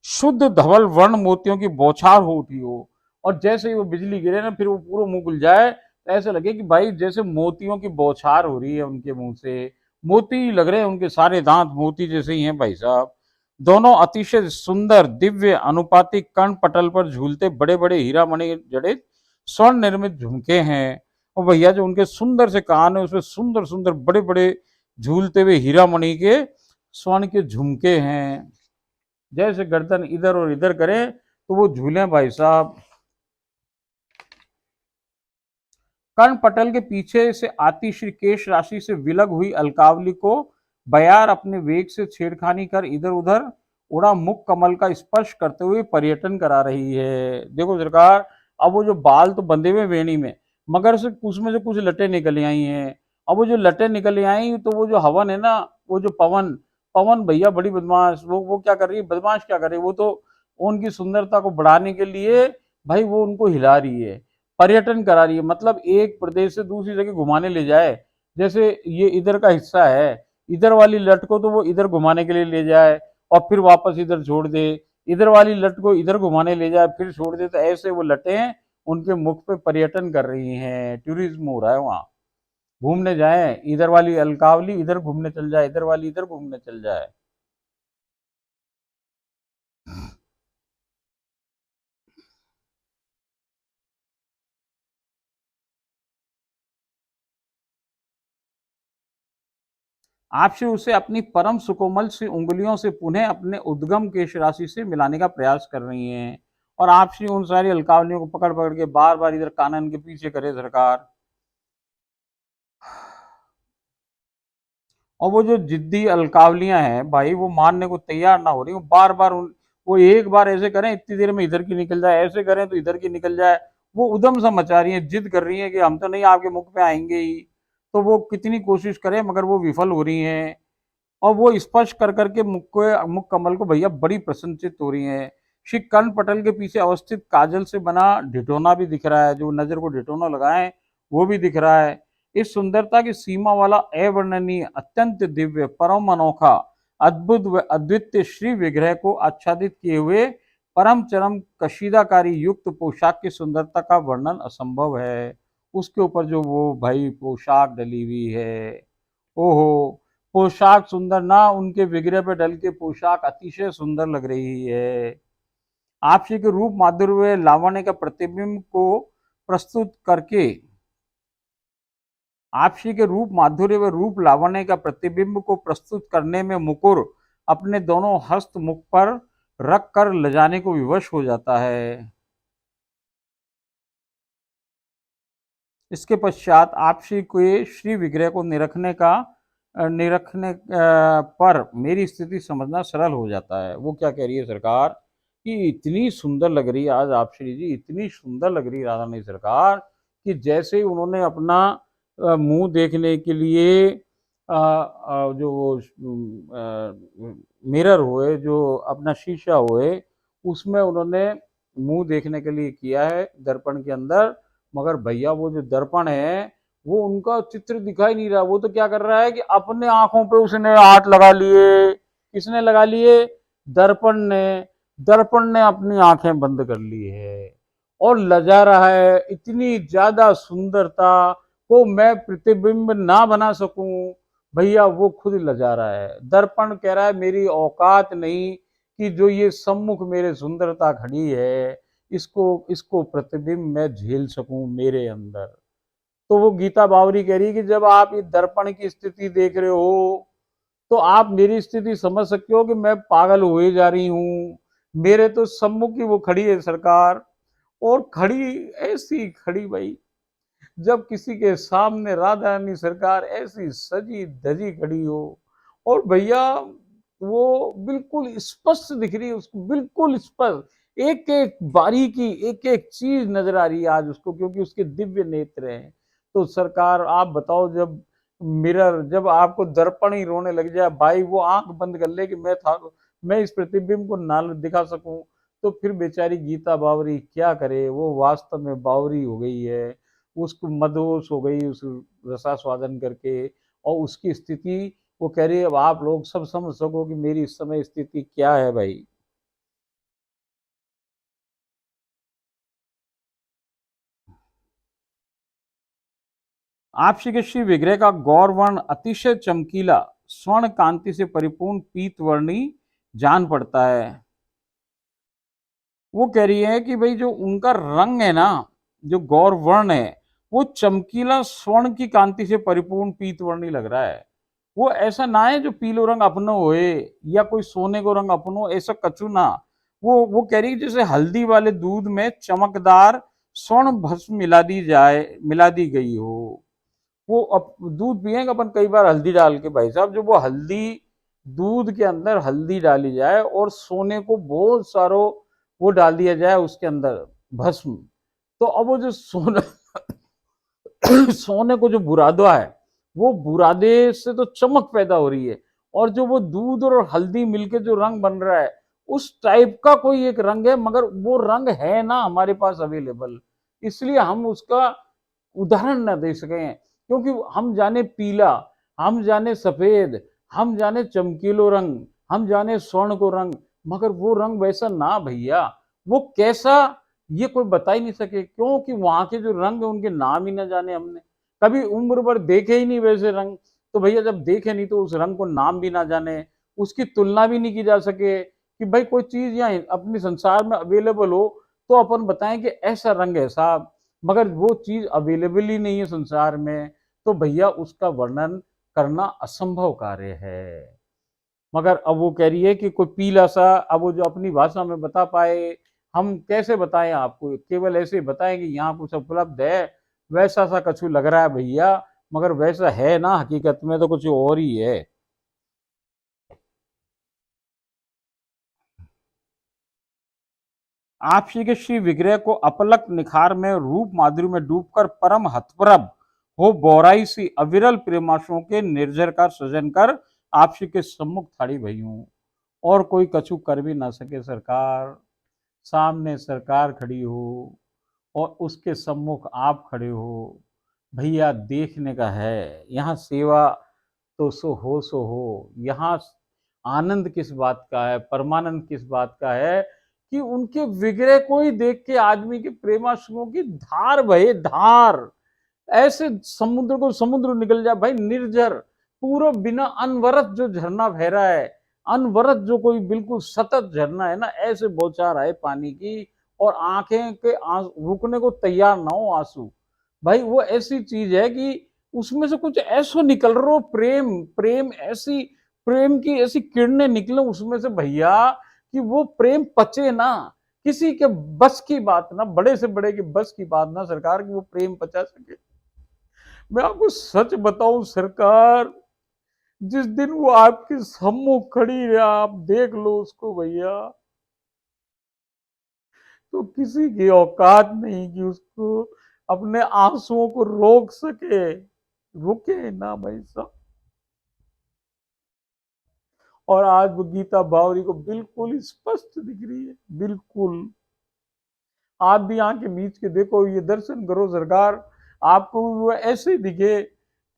[SPEAKER 1] शुद्ध धवल वर्ण मोतियों की बौछार हो उठी हो, और जैसे ही वो बिजली गिरे ना, फिर वो पूरा मुंह खुल जाए, तो ऐसे लगे कि भाई जैसे मोतियों की बौछार हो रही है उनके मुंह से, मोती लग रहे हैं, उनके सारे दांत मोती जैसे ही हैं भाई साहब। दोनों अतिशय सुंदर दिव्य अनुपातिक कर्ण पटल पर झूलते बड़े बड़े हीरा मणि जड़ित स्वर्ण निर्मित झुमके हैं। और भैया जो उनके सुंदर से कान है, उसमें सुंदर सुंदर बड़े बड़े झूलते हुए हीरा मणि के स्वर्ण के झुमके हैं। जैसे गर्दन इधर और इधर करें तो वो झूले भाई साहब। कर्ण पटल के पीछे से आती श्री केश राशि से विलग हुई अलकावली को बयार अपने वेग से छेड़खानी कर इधर उधर उड़ा मुख कमल का स्पर्श करते हुए पर्यटन करा रही है। देखो सरकार, अब वो जो बाल तो बंधे हुए वेणी में, मगर से उसमें से कुछ लटें निकल आई हैं। अब वो जो लटें निकल आई, तो वो जो हवन है ना, वो जो पवन पवन भैया बड़ी बदमाश, वो क्या कर रही है, बदमाश क्या कर रही है, वो तो उनकी सुंदरता को बढ़ाने के लिए भाई वो उनको हिला रही है, पर्यटन करा रही है, मतलब एक प्रदेश से दूसरी जगह घुमाने ले जाए। जैसे ये इधर का हिस्सा है, इधर वाली लट को तो वो इधर घुमाने के लिए ले जाए, और फिर वापस इधर छोड़ दे, इधर वाली लट को इधर घुमाने ले जाए फिर छोड़ दे, तो ऐसे वो लटें उनके मुख पे पर्यटन कर रही हैं, टूरिज्म हो रहा है वहां। घूमने जाए, इधर वाली अलकावली इधर घूमने चल जाए, इधर वाली इधर घूमने चल जाए। आपसे उसे अपनी परम सुकोमल सी उंगलियों से पुनः अपने उद्गम केश राशि से मिलाने का प्रयास कर रही हैं, और आपसी उन सारी अलकावलियों को पकड़ पकड़ के बार बार इधर कानन के पीछे करे सरकार। और वो जो जिद्दी अलकावलियां हैं भाई, वो मानने को तैयार ना हो रही, वो बार बार वो एक बार ऐसे करें इतनी देर में इधर की निकल जाए, ऐसे करें तो इधर की निकल जाए। वो उधम सा मचा रही है, जिद कर रही है कि हम तो नहीं आपके मुख पे आएंगे ही। तो वो कितनी कोशिश करें मगर वो विफल हो रही हैं। और वो स्पर्श कर करके मुख कमल को भैया बड़ी प्रसन्नचित हो रही हैं। श्री कर्ण पटल के पीछे अवस्थित काजल से बना ढिढोना भी दिख रहा है, जो नजर को ढिढोना लगाए वो भी दिख रहा है। इस सुंदरता की सीमा वाला अवर्णनीय, अत्यंत दिव्य, परम अनोखा, अद्भुत व अद्वितीय श्री विग्रह को आच्छादित किए हुए परम चरम कशीदाकारी युक्त पोशाक की सुंदरता का वर्णन असंभव है। उसके ऊपर जो वो भाई पोशाक डली हुई है, ओहो, पोशाक सुंदर ना, उनके विग्रह पे डल के पोशाक अतिशय सुंदर लग रही है। आपसी के रूप माधुर्य लावण्य का प्रतिबिंब को प्रस्तुत करके, आपसी के रूप माधुर्य व रूप लावण्य का प्रतिबिंब को प्रस्तुत करने में मुकुर अपने दोनों हस्त मुख पर रख कर लजाने को विवश हो जाता है। इसके पश्चात आपसी के श्री विग्रह को निरखने पर मेरी स्थिति समझना सरल हो जाता है। वो क्या कह रही है सरकार कि इतनी सुंदर लग रही है आज आप श्री जी, इतनी सुंदर लग रही है राधा रानी सरकार कि जैसे ही उन्होंने अपना मुंह देखने के लिए जो वो मिरर हुए, जो अपना शीशा हुए, उसमें उन्होंने मुंह देखने के लिए किया है दर्पण के अंदर। मगर भैया वो जो दर्पण है वो उनका चित्र दिखाई नहीं रहा। वो तो क्या कर रहा है कि अपने आंखों पे उसने हाथ लगा लिए। किसने लगा लिए? दर्पण ने। दर्पण ने अपनी आंखें बंद कर ली है और लजा रहा है। इतनी ज्यादा सुंदरता को मैं प्रतिबिंब ना बना सकूं, भैया वो खुद लजा रहा है। दर्पण कह रहा है मेरी औकात नहीं कि जो ये सम्मुख मेरे सुंदरता खड़ी है इसको इसको प्रतिबिंब मैं झेल सकूं मेरे अंदर। तो वो गीता बावरी कह रही है कि जब आप ये दर्पण की स्थिति देख रहे हो तो आप मेरी स्थिति समझ सकते हो कि मैं पागल हुए जा रही हूं। मेरे तो सम्मुख ही वो खड़ी है सरकार। और खड़ी ऐसी खड़ी भाई, जब किसी के सामने राधा रानी सरकार ऐसी सजी धजी खड़ी हो और भैया वो बिल्कुल स्पष्ट दिख रही है उसको, बिल्कुल स्पष्ट, एक एक बारीकी, एक एक चीज नजर आ रही है आज उसको, क्योंकि उसके दिव्य नेत्र हैं। तो सरकार आप बताओ, जब मिरर, जब आपको दर्पण ही रोने लग जाए भाई, वो आंख बंद कर ले कि मैं इस प्रतिबिंब को ना दिखा सकूं, तो फिर बेचारी गीता बावरी क्या करे। वो वास्तव में बावरी हो गई है, उसको मदहोश हो गई उस रसास्वादन करके। और उसकी स्थिति वो कह रही है अब आप लोग सब समझ सको कि मेरी इस समय स्थिति क्या है भाई। आप श्री के श्री विग्रह का गौरवर्ण अतिशय चमकीला, स्वर्ण कांति से परिपूर्ण पीत वर्णी जान पड़ता है। वो कह रही है कि भाई जो उनका रंग है ना, जो गौरवर्ण है, वो चमकीला स्वर्ण की कांति से परिपूर्ण पीतवर्णी लग रहा है। वो ऐसा ना है जो पीलो रंग अपनो होए या कोई सोने को रंग अपनो, ऐसा कछु ना। वो कह रही है जैसे हल्दी वाले दूध में चमकदार स्वर्ण भस्म मिला दी गई हो। वो दूध पिएंगे अपन कई बार हल्दी डाल के भाई साहब, जो वो हल्दी, दूध के अंदर हल्दी डाली जाए और सोने को बहुत सारो वो डाल दिया जाए उसके अंदर भस्म, तो अब वो जो सोना सोने को जो बुरादा है, वो बुरादे से तो चमक पैदा हो रही है। और जो वो दूध और हल्दी मिलके जो रंग बन रहा है, उस टाइप का कोई एक रंग है, मगर वो रंग है ना हमारे पास अवेलेबल, इसलिए हम उसका उदाहरण न दे सके। क्योंकि हम जाने पीला, हम जाने सफेद, हम जाने चमकीलो रंग, हम जाने स्वर्ण को रंग, मगर वो रंग वैसा ना भैया। वो कैसा, ये कोई बता ही नहीं सके, क्योंकि वहां के जो रंग है उनके नाम ही ना जाने हमने, कभी उम्र भर देखे ही नहीं वैसे रंग। तो भैया जब देखे नहीं तो उस रंग को नाम भी ना जाने, उसकी तुलना भी नहीं की जा सके कि भाई कोई चीज यहाँ अपने संसार में अवेलेबल हो तो अपन बताएं कि ऐसा रंग है साहब, मगर वो चीज अवेलेबल ही नहीं है संसार में, तो भैया उसका वर्णन करना असंभव कार्य है। मगर अब वो कह रही है कि कोई पीला सा, अब वो जो अपनी भाषा में बता पाए, हम कैसे बताएं आपको, केवल ऐसे बताएं कि यहाँ कुछ उपलब्ध है, वैसा सा कछु लग रहा है भैया, मगर वैसा है ना हकीकत में तो कुछ और ही है। आप श्री के श्री विग्रह को अपलक निखार में रूप माधुरी में डूबकर परम हतप्रभ हो बोराई सी अविरल प्रेमाशुओं के निर्जर का सृजन कर आप श्री के सम्मुख थाड़ी भई हूं। और कोई कछु कर भी ना सके सरकार। सामने सरकार खड़ी हो और उसके सम्मुख आप खड़े हो। भैया देखने का है, यहाँ सेवा तो सो हो। यहाँ आनंद किस बात का है, परमानंद किस बात का है कि उनके विग्रह को ही देख के आदमी के प्रेमाश्रुओं की धार बहे, धार। ऐसे समुद्र को समुद्र निकल जाए भाई, निर्जर पूरा बिना अनवरत जो झरना बह रहा है, अनवरत जो कोई बिल्कुल सतत झरना है ना, ऐसे बौछार आए पानी की और आंखें के रुकने को तैयार ना हो आंसू। भाई वो ऐसी चीज है कि उसमें से कुछ ऐसा निकल रहा हो, प्रेम प्रेम ऐसी, प्रेम की ऐसी किरणें निकले उसमें से भैया कि वो प्रेम पचे ना। किसी के बस की बात ना, बड़े से बड़े के बस की बात ना सरकार की वो प्रेम पचा सके। मैं आपको सच बताऊं सरकार, जिस दिन वो आपके सम्मुख खड़ी है, आप देख लो उसको भैया, तो किसी की औकात नहीं कि उसको अपने आंसुओं को रोक सके। रुके ना भाई साहब। और आज वो गीता बावरी को बिल्कुल स्पष्ट दिख रही है, बिल्कुल। आप भी आंखें मीच के देखो, ये दर्शन करो सरकार, आपको वो ऐसे दिखे।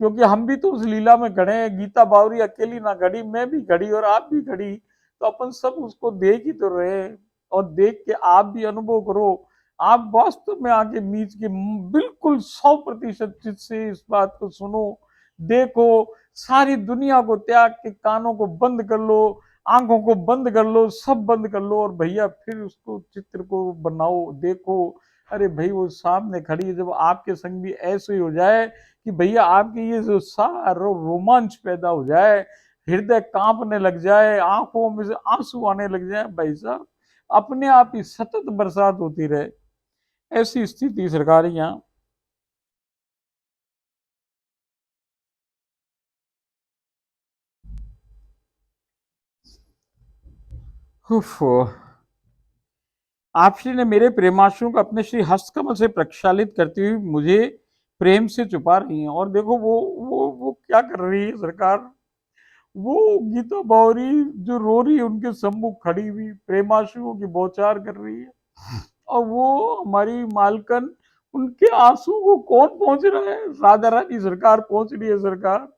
[SPEAKER 1] क्योंकि हम भी तो उस लीला में खड़े हैं, गीता बावरी अकेली ना खड़ी, मैं भी खड़ी और आप भी खड़ी, तो अपन सब उसको देख ही तो रहे। और देख के आप भी अनुभव करो। आप वास्तव में आंखें मीच के बिल्कुल 100% चित से इस बात को सुनो, देखो। सारी दुनिया को त्याग के कानों को बंद कर लो, आंखों को बंद कर लो, सब बंद कर लो और भैया फिर उसको चित्र को बनाओ, देखो। अरे भाई वो सामने खड़ी है, जब आपके संग भी ऐसे ही हो जाए कि भैया आपकी ये जो सारा रोमांच पैदा हो जाए, हृदय कांपने लग जाए, आंखों में से आंसू आने लग जाए, भाई साहब अपने आप ही सतत बरसात होती रहे, ऐसी स्थिति सरकार यहाँ। आप श्री ने मेरे प्रेमाश्रु को अपने श्री हस्तकमल से प्रक्षालित करती हुई मुझे प्रेम से छुपा रही हैं। और देखो वो क्या कर रही है सरकार, वो गीता बावरी जो रो रही है उनके सम्मुख खड़ी हुई प्रेमाश्रुओं की बौछार कर रही है। और वो हमारी मालकन, उनके आंसू को कौन पहुंच रहा है, राधा रानी सरकार पहुंच रही है सरकार।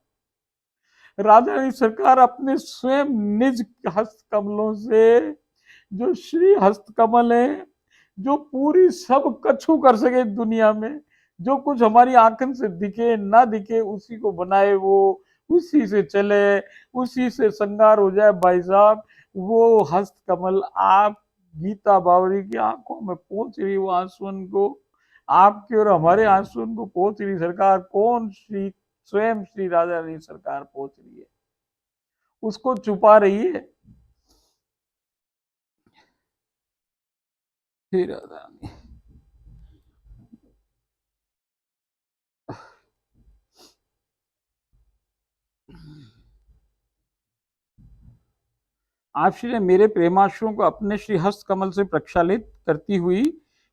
[SPEAKER 1] राधा रानी सरकार अपने स्वयं निज हस्त कमलों से, जो श्री हस्त कमल है, जो पूरी सब कछु कर सके दुनिया में, जो कुछ हमारी आंखन से दिखे ना दिखे उसी को बनाए, वो उसी से चले, उसी से श्रृंगार हो जाए भाई साहब। वो हस्त कमल आप गीता बावरी की आंखों में पहुंच रही, वो आंसुओं को आपके और हमारे आंसुओं को पहुंच रही सरकार। कौन? श्री स्वयं श्री राधा रानी सरकार पहुंच रही है, उसको छुपा रही है। श्री राधा रानी आप श्री ने मेरे प्रेमाश्रुओं को अपने श्री हस्त कमल से प्रक्षालित करती हुई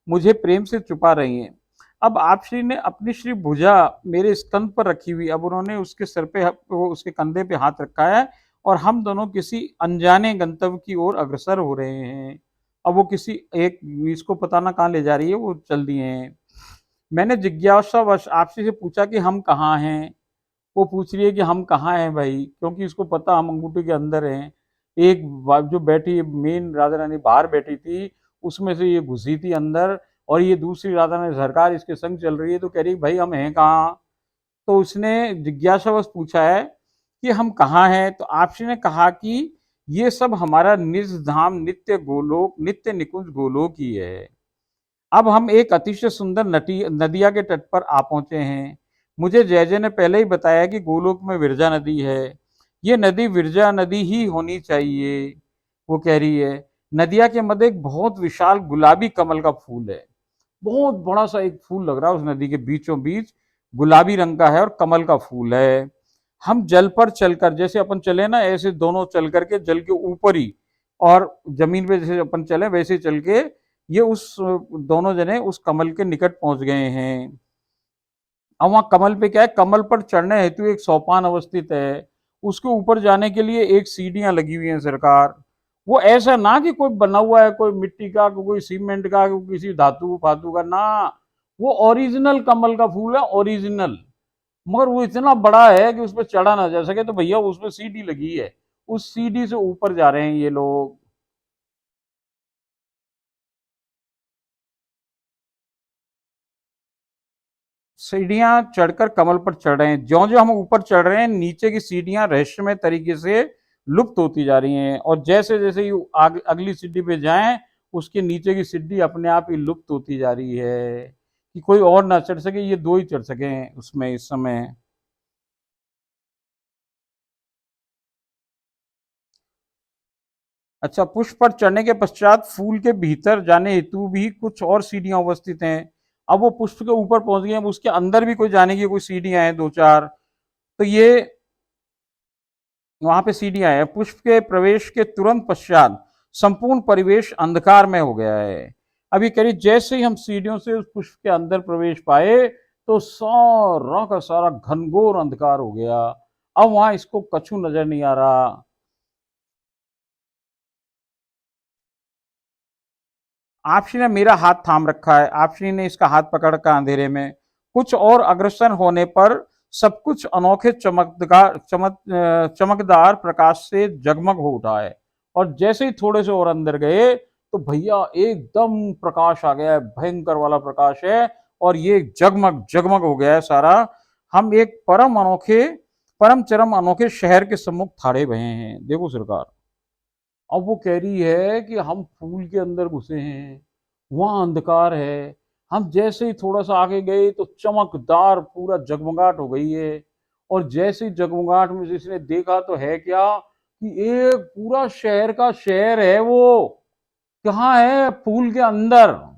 [SPEAKER 1] मुझे प्रेम से छुपा रही हैं। अब आप श्री ने अपनी श्री भुजा मेरे स्तन पर रखी हुई, अब उन्होंने उसके सर पे, उसके कंधे पे हाथ रखा है और हम दोनों किसी अनजाने गंतव्य की ओर अग्रसर हो रहे हैं। अब वो किसी एक, इसको पता ना कहाँ ले जा रही है, वो चल दिए हैं। मैंने जिज्ञासावश आपसे से पूछा कि हम कहाँ हैं। वो पूछ रही है कि हम कहाँ हैं भाई, क्योंकि उसको पता हम अंगूठी के अंदर हैं। एक जो बैठी मेन राधा रानी बाहर बैठी थी, उसमें से ये घुसी थी अंदर, और ये दूसरी राधा रानी सरकार इसके संग चल रही है, तो कह रही भाई हम हैं कहाँ। तो उसने जिज्ञासावश पूछा है कि हम कहाँ हैं, तो आपसी ने कहा कि ये सब हमारा निज धाम नित्य गोलोक, नित्य निकुंज गोलोक ही है। अब हम एक अतिशय सुंदर नदिया के तट पर आ पहुंचे हैं। मुझे जय जय ने पहले ही बताया कि गोलोक में विरजा नदी है। ये नदी विरजा नदी ही होनी चाहिए, वो कह रही है। नदिया के मध्य एक बहुत विशाल गुलाबी कमल का फूल है, बहुत बड़ा सा एक फूल लग रहा है, उस नदी के बीचों बीच गुलाबी रंग का है और कमल का फूल है। हम जल पर चलकर, जैसे अपन चले ना ऐसे दोनों चल करके जल के ऊपर ही, और जमीन पे जैसे अपन चले वैसे चल के ये उस दोनों जने उस कमल के निकट पहुंच गए हैं। अब वहां कमल पे क्या है, कमल पर चढ़ने हेतु एक सोपान अवस्थित है। उसके ऊपर जाने के लिए एक सीढ़ियां लगी हुई हैं सरकार। वो ऐसा ना कि कोई बना हुआ है, कोई मिट्टी का, कोई सीमेंट का, कोई किसी धातु फातु का ना। वो ओरिजिनल कमल का फूल है, ओरिजिनल। मगर वो इतना बड़ा है कि उस पर चढ़ा ना जा सके, तो भैया उस पर सीढ़ी लगी है। उस सीढ़ी से ऊपर जा रहे हैं ये लोग। सीढ़ियां चढ़कर कमल पर चढ़ रहे हैं। ज्यो ज्यो हम ऊपर चढ़ रहे हैं, नीचे की सीढ़ियां रहस्यमय तरीके से लुप्त होती जा रही हैं, और जैसे जैसे ही अगली सीढ़ी पे जाएं, उसके नीचे की सीढ़ी अपने आप ही लुप्त होती जा रही है कि कोई और ना चढ़ सके, ये दो ही चढ़ सके उसमें इस समय। अच्छा, पुष्प पर चढ़ने के पश्चात फूल के भीतर जाने हेतु भी कुछ और सीढ़ियां उपस्थित हैं। अब वो पुष्प के ऊपर पहुंच गए, अब उसके अंदर भी कोई जाने की कोई सीढ़ियां हैं दो चार। तो ये वहां पे सीढ़ियां हैं। पुष्प के प्रवेश के तुरंत पश्चात संपूर्ण परिवेश अंधकार में हो गया है। अभी करीब जैसे ही हम सीढ़ियों से उस पुष्प के अंदर प्रवेश पाए, तो सारा का सारा घनघोर अंधकार हो गया। अब वहां इसको कछु नजर नहीं आ रहा। आपसी ने मेरा हाथ थाम रखा है, आपसी ने इसका हाथ पकड़ रखा अंधेरे में। कुछ और अग्रसर होने पर सब कुछ अनोखे चमकदार प्रकाश से जगमग हो उठा है। और जैसे ही थोड़े से और अंदर गए, तो भैया एकदम प्रकाश आ गया है, भयंकर वाला प्रकाश है। और ये जगमग जगमग हो गया है सारा। हम एक परम चरम अनोखे शहर के सम्मुख थाड़े हुए हैं। देखो सरकार, अब वो कह रही है कि हम फूल के अंदर घुसे हैं, वहां अंधकार है। हम जैसे ही थोड़ा सा आगे गए, तो चमकदार पूरा जगमगाहट हो गई है। और जैसे ही जगमगाहट में जिसने देखा, तो है क्या कि एक पूरा शहर का शहर है वो। कहाँ है? फूल के अंदर।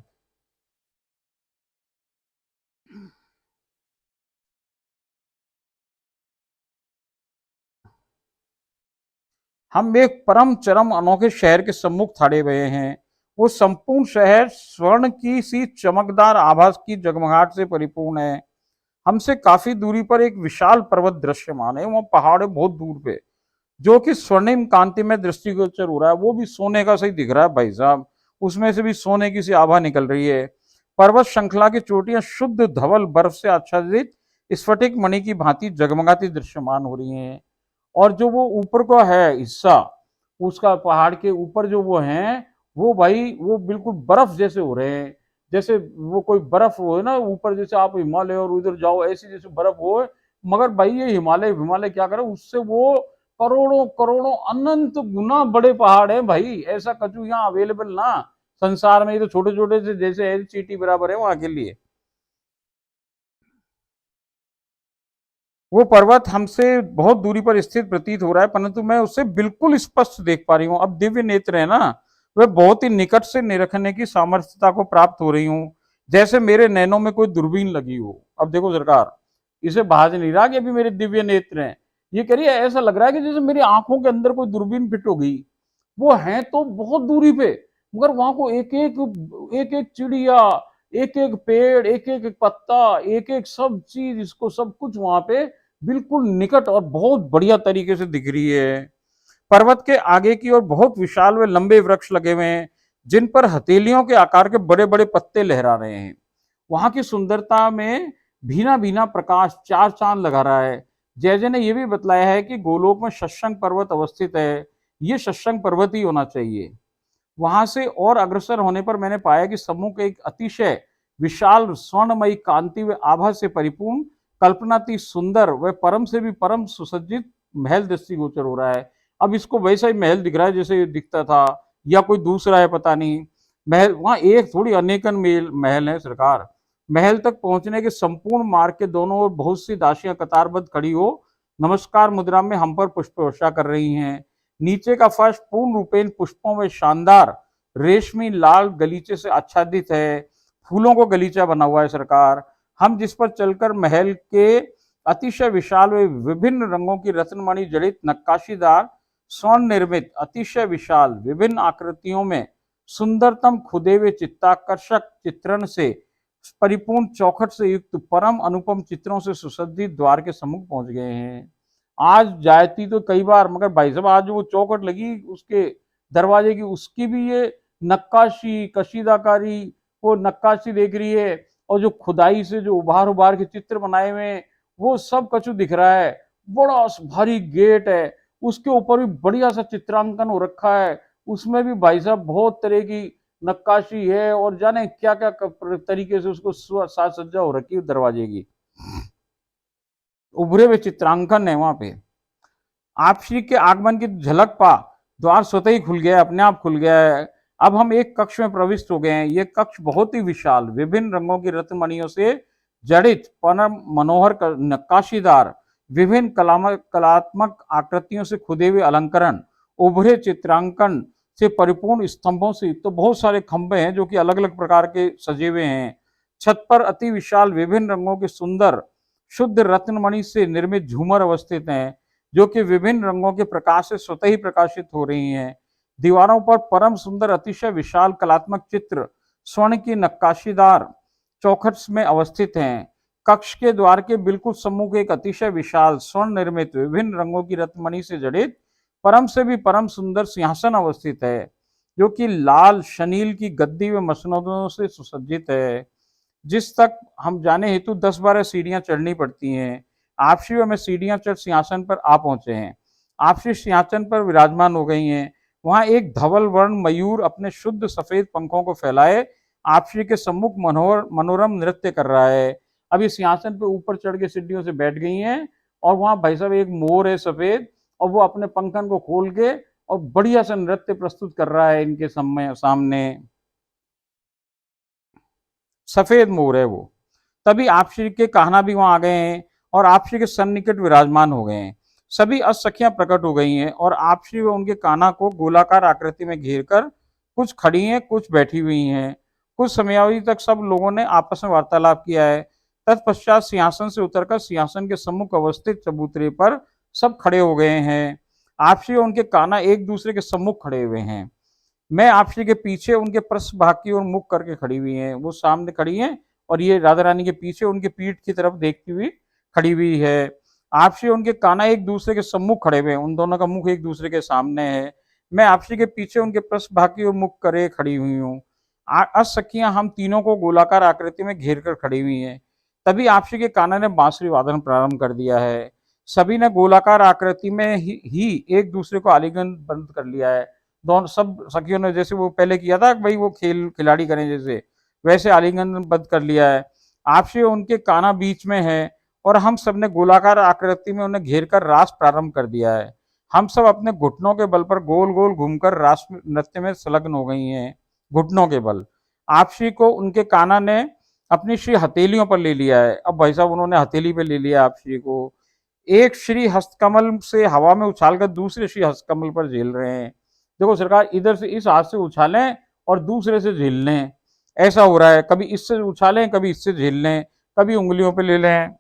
[SPEAKER 1] हम एक परम चरम अनोखे शहर के सम्मुख खड़े हुए हैं। वो संपूर्ण शहर स्वर्ण की सी चमकदार आभास की जगमगाहट से परिपूर्ण है। हमसे काफी दूरी पर एक विशाल पर्वत दृश्यमान है। वो पहाड़ है बहुत दूर पे, जो कि स्वर्णिम कांति में दृष्टिगोचर हो रहा है। वो भी सोने का सही दिख रहा है भाई साहब। उसमें से भी सोने की सी आभा निकल रही है। पर्वत श्रृंखला की चोटियां शुद्ध धवल बर्फ से आच्छादित स्फटिक मणि की भांति जगमगाती दृश्यमान हो रही हैं। और जो वो ऊपर का है हिस्सा, उसका पहाड़ के ऊपर जो वो हैं, वो भाई वो बिल्कुल बर्फ जैसे हो रहे हैं। जैसे वो कोई बर्फ हो ना ऊपर, जैसे आप हिमालय और उधर जाओ ऐसी जैसे बर्फ हो। मगर भाई ये हिमालय हिमालय क्या करे, उससे वो करोड़ों करोड़ों अनंत गुना बड़े पहाड़ हैं भाई। ऐसा कछु यहाँ अवेलेबल ना संसार में। ये तो छोटे छोटे से जैसे है चीटी बराबर है वहां के लिए। वो पर्वत हमसे बहुत दूरी पर स्थित प्रतीत हो रहा है, परंतु मैं उसे बिल्कुल स्पष्ट देख पा रही हूँ। अब दिव्य नेत्र है ना, वह बहुत ही निकट से निरखने की सामर्थ्यता को प्राप्त हो रही हूँ, जैसे मेरे नैनों में कोई दूरबीन लगी हो। अब देखो सरकार, इसे भाज नहीं रहा कि अभी मेरे दिव्य नेत्र हैं। ये करिए, ऐसा लग रहा है कि जैसे मेरी आंखों के अंदर कोई दूरबीन फिट हो गई। वो है तो बहुत दूरी पे, मगर वहां को एक एक चिड़िया, एक एक पेड़, एक एक पत्ता, एक एक सब चीज, इसको सब कुछ वहां पे बिल्कुल निकट और बहुत बढ़िया तरीके से दिख रही है। पर्वत के आगे की ओर बहुत विशाल व लंबे वृक्ष लगे हुए हैं, जिन पर हथेलियों के आकार के बड़े बड़े पत्ते लहरा रहे हैं। वहां की सुंदरता में भीना भीना प्रकाश चार चांद लगा रहा है। जैजे ने यह भी बतलाया है कि गोलोक में शशांक पर्वत अवस्थित है। ये शशांक पर्वत ही होना चाहिए। वहां से और अग्रसर होने पर मैंने पाया कि सम्मुख एक अतिशय विशाल स्वर्णमयी कांति व आभा से परिपूर्ण, कल्पनाती सुंदर व परम से भी परम सुसज्जित महल दृष्टिगोचर हो रहा है। अब इसको वैसा ही महल दिख रहा है जैसे दिखता था, या कोई दूसरा है पता नहीं। महल वहां एक थोड़ी अनेकन महल है सरकार। महल तक पहुंचने के संपूर्ण मार्ग के दोनों ओर बहुत सी दासियां कतारबद्ध खड़ी हो नमस्कार मुद्रा में हम पर पुष्प वर्षा कर रही हैं। नीचे का फर्श पूर्ण रूपेण पुष्पों में शानदार रेशमी लाल गलीचे से आच्छादित है। फूलों को गलीचा बना हुआ है सरकार। हम जिस पर चलकर महल के अतिशय विशाल व विभिन्न रंगों की रत्नमणि जड़ित नक्काशीदार स्वर्ण निर्मित अतिशय विशाल विभिन्न आकृतियों में सुंदरतम खुदे हुए चित्ताकर्षक चित्रण से परिपूर्ण चौखट से युक्त परम अनुपम चित्रों से सुसज्जित द्वार के सम्मुख पहुंच गए हैं। आज जाती तो कई बार, मगर भाई साहब आज वो चौखट लगी उसके दरवाजे की, उसकी भी ये नक्काशी कशीदाकारी, वो नक्काशी देख रही है, और जो खुदाई से जो उभार उभार के चित्र बनाए हुए हैं वो सब कछु दिख रहा है। बड़ा भारी गेट है, उसके ऊपर भी बढ़िया सा चित्रांकन हो रखा है, उसमें भी भाई साहब बहुत तरह की नक्काशी है, और जाने क्या क्या तरीके से उसको साज सज्जा हो रखी है दरवाजे की, उभरे हुए चित्रांकन है वहां पे। आप श्री के आगमन की झलक पा द्वार स्वतः ही खुल गया, अपने आप खुल गया है। अब हम एक कक्ष में प्रविष्ट हो गए हैं। ये कक्ष बहुत ही विशाल, विभिन्न रंगों की रत्नमणियों से जड़ित, परम मनोहर नक्काशीदार, विभिन्न कलात्मक आकृतियों से खुदे हुए अलंकरण, उभरे चित्रांकन से परिपूर्ण स्तंभों से तो बहुत सारे खंभे हैं जो कि अलग अलग प्रकार के सजे हुए हैं। छत पर अति विशाल विभिन्न रंगों के सुंदर शुद्ध रत्नमणि से निर्मित झूमर अवस्थित हैं, जो कि विभिन्न रंगों के प्रकाश से स्वतः ही प्रकाशित हो रही हैं। दीवारों पर परम सुंदर अतिशय विशाल कलात्मक चित्र स्वर्ण की नक्काशीदार चौखट में अवस्थित हैं। कक्ष के द्वार के बिल्कुल सम्मुख एक अतिशय विशाल स्वर्ण निर्मित विभिन्न रंगों की रत्नमणि से जड़ित परम से भी परम सुंदर सिंहासन अवस्थित है, जो कि लाल शनील की गद्दी व मसनदों से सुसज्जित है, जिस तक हम जाने हेतु 10-12 सीढ़ियां चढ़नी पड़ती हैं। आप श्री हमें सीढ़ियां चढ़ सिंहासन पर आ पहुंचे हैं। आप श्री सिंहासन पर विराजमान हो गई हैं। वहां एक धवल वर्ण मयूर अपने शुद्ध सफेद पंखों को फैलाए आप श्री के सम्मुख मनोरम नृत्य कर रहा है। अब ये सिंहासन पे ऊपर चढ़ के सीढ़ियों से बैठ गई हैं, और वहां भाई साहब एक मोर है सफेद, और वो अपने पंखन को खोल के और बढ़िया सा नृत्य प्रस्तुत कर रहा है इनके सामने। सफेद मोर है वो। तभी आप श्री के कान्हा भी वहां आ गए हैं, और आप श्री के सन्निकट विराजमान हो गए हैं। सभी असखियां प्रकट हो गई हैं, और आप श्री व उनके कान्हा को गोलाकार आकृति में घेर कर कुछ खड़ी हैं, कुछ बैठी हुई हैं। कुछ समयावधि तक सब लोगों ने आपस में वार्तालाप किया है। तत्पश्चात सिंहासन से उतरकर सिंहासन के सम्मुख अवस्थित चबूतरे पर सब खड़े हो गए हैं। आप श्री उनके कान्हा एक दूसरे के सम्मुख खड़े हुए हैं। मैं आप श्री के पीछे उनके पृष्ठ भाग की ओर मुख करके खड़ी हुई हैं। वो सामने खड़ी हैं, और ये राधा रानी के पीछे उनके पीठ की तरफ देखती हुई खड़ी हुई है। आप श्री उनके कान्हा एक दूसरे के सम्मुख खड़े हुए हैं, उन दोनों का मुख एक दूसरे के सामने है। मैं आप श्री के पीछे उनके पृष्ठ भाग की ओर मुख करे खड़ी हुई हूँ। असखियां हम तीनों को गोलाकार आकृति में घेर कर खड़ी हुई हैं। तभी आप श्री के कान्हा ने बांसुरी वादन प्रारंभ कर दिया है। सभी ने गोलाकार आकृति में ही एक दूसरे को आलिंगन बंद कर लिया है। दोनों सब सखियों ने जैसे वो पहले किया था भाई, वो खिलाड़ी करें जैसे, वैसे आलिंगन बंद कर लिया है। आपसे उनके कान्हा बीच में है, और हम सब ने गोलाकार आकृति में उन्हें घेर कर रास प्रारंभ कर दिया है। हम सब अपने घुटनों के बल पर गोल गोल घूमकर रास नृत्य में संलग्न हो गई हैं, घुटनों के बल। आप श्री को उनके कान्हा ने अपनी श्री हथेलियों पर ले लिया है। अब भाई साहब उन्होंने हथेली पे ले लिया आप श्री को। एक श्री हस्तकमल से हवा में उछालकर दूसरे श्री हस्तकमल पर झेल रहे हैं। देखो सरकार, इधर से इस हाथ से उछालें और दूसरे से झेल लें, ऐसा हो रहा है। कभी इससे उछालें, कभी इससे झेल लें, कभी उंगलियों पे ले लें।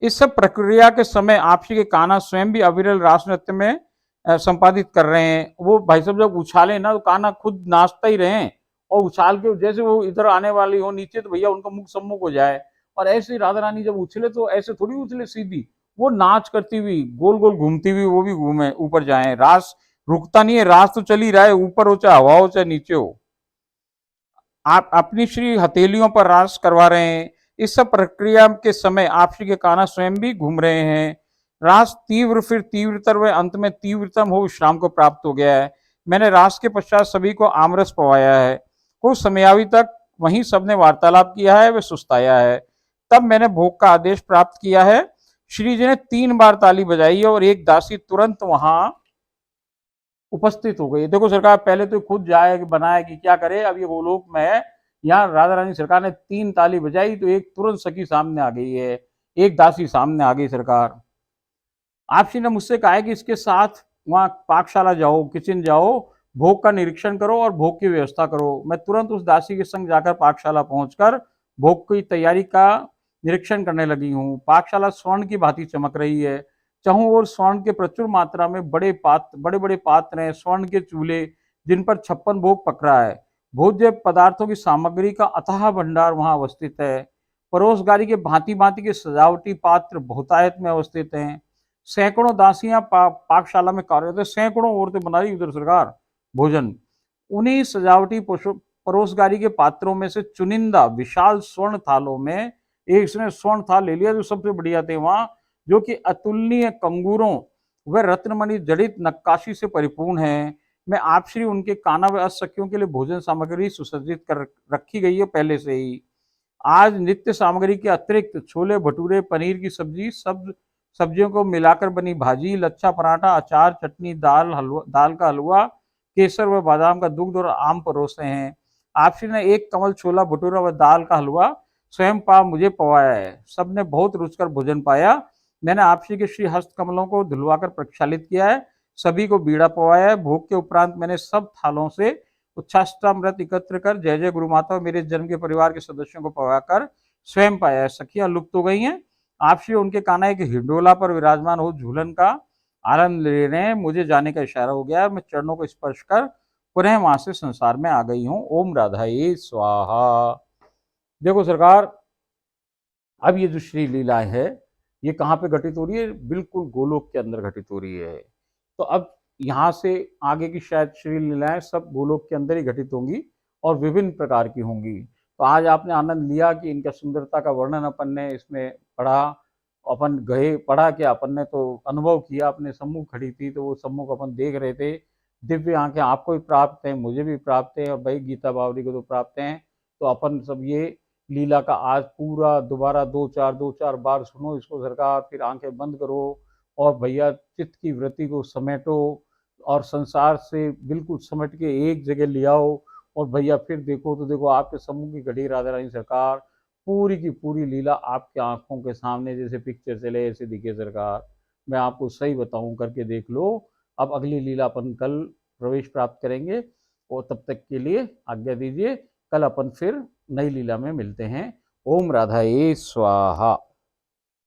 [SPEAKER 1] इस सब प्रक्रिया के समय आप श्री के कान्हा स्वयं भी अविरल रास नृत्य में संपादित कर रहे हैं। वो भाई साहब जब उछाले ना तो कान्हा खुद नाचता ही रहे, और उछाल के जैसे वो इधर आने वाली हो नीचे तो भैया उनका मुख सम्मुख हो जाए। और ऐसे ही राधा रानी जब उछले तो ऐसे थोड़ी उछले सीधी, वो नाच करती हुई गोल गोल घूमती हुई वो भी घूमे ऊपर जाए। रास रुकता नहीं है, रास तो चल ही रहा है, ऊपर हो चाहे हवा हो चाहे नीचे हो। आप अपनी श्री हथेलियों पर रास करवा रहे हैं। इस सब प्रक्रिया के समय आप श्री के कान्हा स्वयं भी घूम रहे हैं। रास तीव्र फिर तीव्रतर व अंत में तीव्रतम हो विश्राम को प्राप्त हो गया है। मैंने रास के पश्चात सभी को आमरस पवाया है। कुछ समयावधि तक वहीं सबने वार्तालाप किया है व सुस्ताया है। तब मैंने भोग का आदेश प्राप्त किया है। श्री जी ने 3 बार ताली बजाई है, और एक दासी तुरंत वहां उपस्थित हो गई। देखो सरकार, पहले तो खुद जाए बनाए कि क्या करे, अब ये गोलोक में है। यहाँ राधा रानी सरकार ने 3 ताली बजाई तो एक तुरंत सखी सामने आ गई है, एक दासी सामने आ गई। सरकार, आपसी ने मुझसे कहा है कि इसके साथ वहाँ पाकशाला जाओ, किचन जाओ, भोग का निरीक्षण करो और भोग की व्यवस्था करो। मैं तुरंत उस दासी के संग जाकर पाकशाला पहुंचकर भोग की तैयारी का निरीक्षण करने लगी हूँ। पाकशाला स्वर्ण की भांति चमक रही है। चारों ओर स्वर्ण के प्रचुर मात्रा में बड़े बड़े पात्र हैं, स्वर्ण के चूल्हे जिन पर 56 भोग पक रहा है। भोज्य पदार्थों की सामग्री का अथाह भंडार वहां अवस्थित है। परोसगारी के भांति भांति के सजावटी पात्र बहुतायत में अवस्थित हैं। सैकड़ों दासियां पाकशाला में कार्यरत है, सैकड़ों औरतें बना रही उधर सरकार भोजन। उन्हीं सजावटी परोसगारी के पात्रों में से चुनिंदा विशाल स्वर्ण थालों में एक इसने स्वर्ण थाल ले लिया जो सबसे बढ़िया थे वहां, जो कि अतुलनीय कंगूरों व रत्नमणि जड़ित नक्काशी से परिपूर्ण है। मैं आप श्री उनके काना व सखियों के लिए भोजन सामग्री सुसज्जित कर रखी गई है पहले से ही। आज नित्य सामग्री के अतिरिक्त छोले भटूरे, पनीर की सब्जी, सब सब्जियों को मिलाकर बनी भाजी, लच्छा पराठा, अचार, चटनी, दाल का हलवा, केसर व बादाम का दुग्ध और आम परोसे हैं। आपसी ने एक कमल छोला भटूरा व दाल का हलवा स्वयं मुझे पवाया है। सबने बहुत रुचकर भोजन पाया। मैंने आपसी के श्री हस्त कमलों को धुलवाकर प्रक्षालित किया है, सभी को बीड़ा पवाया है। भोग के उपरांत मैंने सब थालों से उच्छाष्टामृत एकत्र कर जय जय गुरु माता और मेरे जन्म के परिवार के सदस्यों को पवाकर स्वयं पाया है। सखियां लुप्त हो गई हैं। आपसी उनके कान्हा एक हिंडोला पर विराजमान हो झूलन का आनंद ले रहे हैं। मुझे जाने का इशारा हो गया, मैं चरणों को स्पर्श कर पुनः वहां से संसार में आ गई हूँ। ओम राधाई स्वाहा। देखो सरकार, अब ये जो श्री लीला है ये कहाँ पे घटित हो रही है? बिल्कुल गोलोक के अंदर घटित हो रही है। तो अब यहाँ से आगे की शायद श्री लीलाएं सब गोलोक के अंदर ही घटित होंगी और विभिन्न प्रकार की होंगी। तो आज आपने आनंद लिया कि इनका सुंदरता का वर्णन अपन ने इसमें पढ़ा, अपन गए पढ़ा क्या, अपन ने तो अनुभव किया, अपने सम्मुख खड़ी थी तो वो सम्मुख अपन देख रहे थे। दिव्य आंखें आपको भी प्राप्त हैं, मुझे भी प्राप्त है और भाई गीता बावरी को तो प्राप्त हैं। तो अपन सब ये लीला का आज पूरा दोबारा दो चार बार सुनो इसको सरकार, फिर आंखें बंद करो और भैया चित्त की वृत्ति को समेटो और संसार से बिल्कुल समझ के एक जगह ले आओ और भैया फिर देखो तो देखो आपके सम्मुख की घड़ी राधा रानी सरकार, पूरी की पूरी लीला आपके आंखों के सामने जैसे पिक्चर चले ऐसे दिखे सरकार। मैं आपको सही बताऊं, करके देख लो। अब अगली लीला अपन कल प्रवेश प्राप्त करेंगे और तब तक के लिए आज्ञा दीजिए। कल अपन फिर नई लीला में मिलते हैं। ओम राधाए स्वाहा।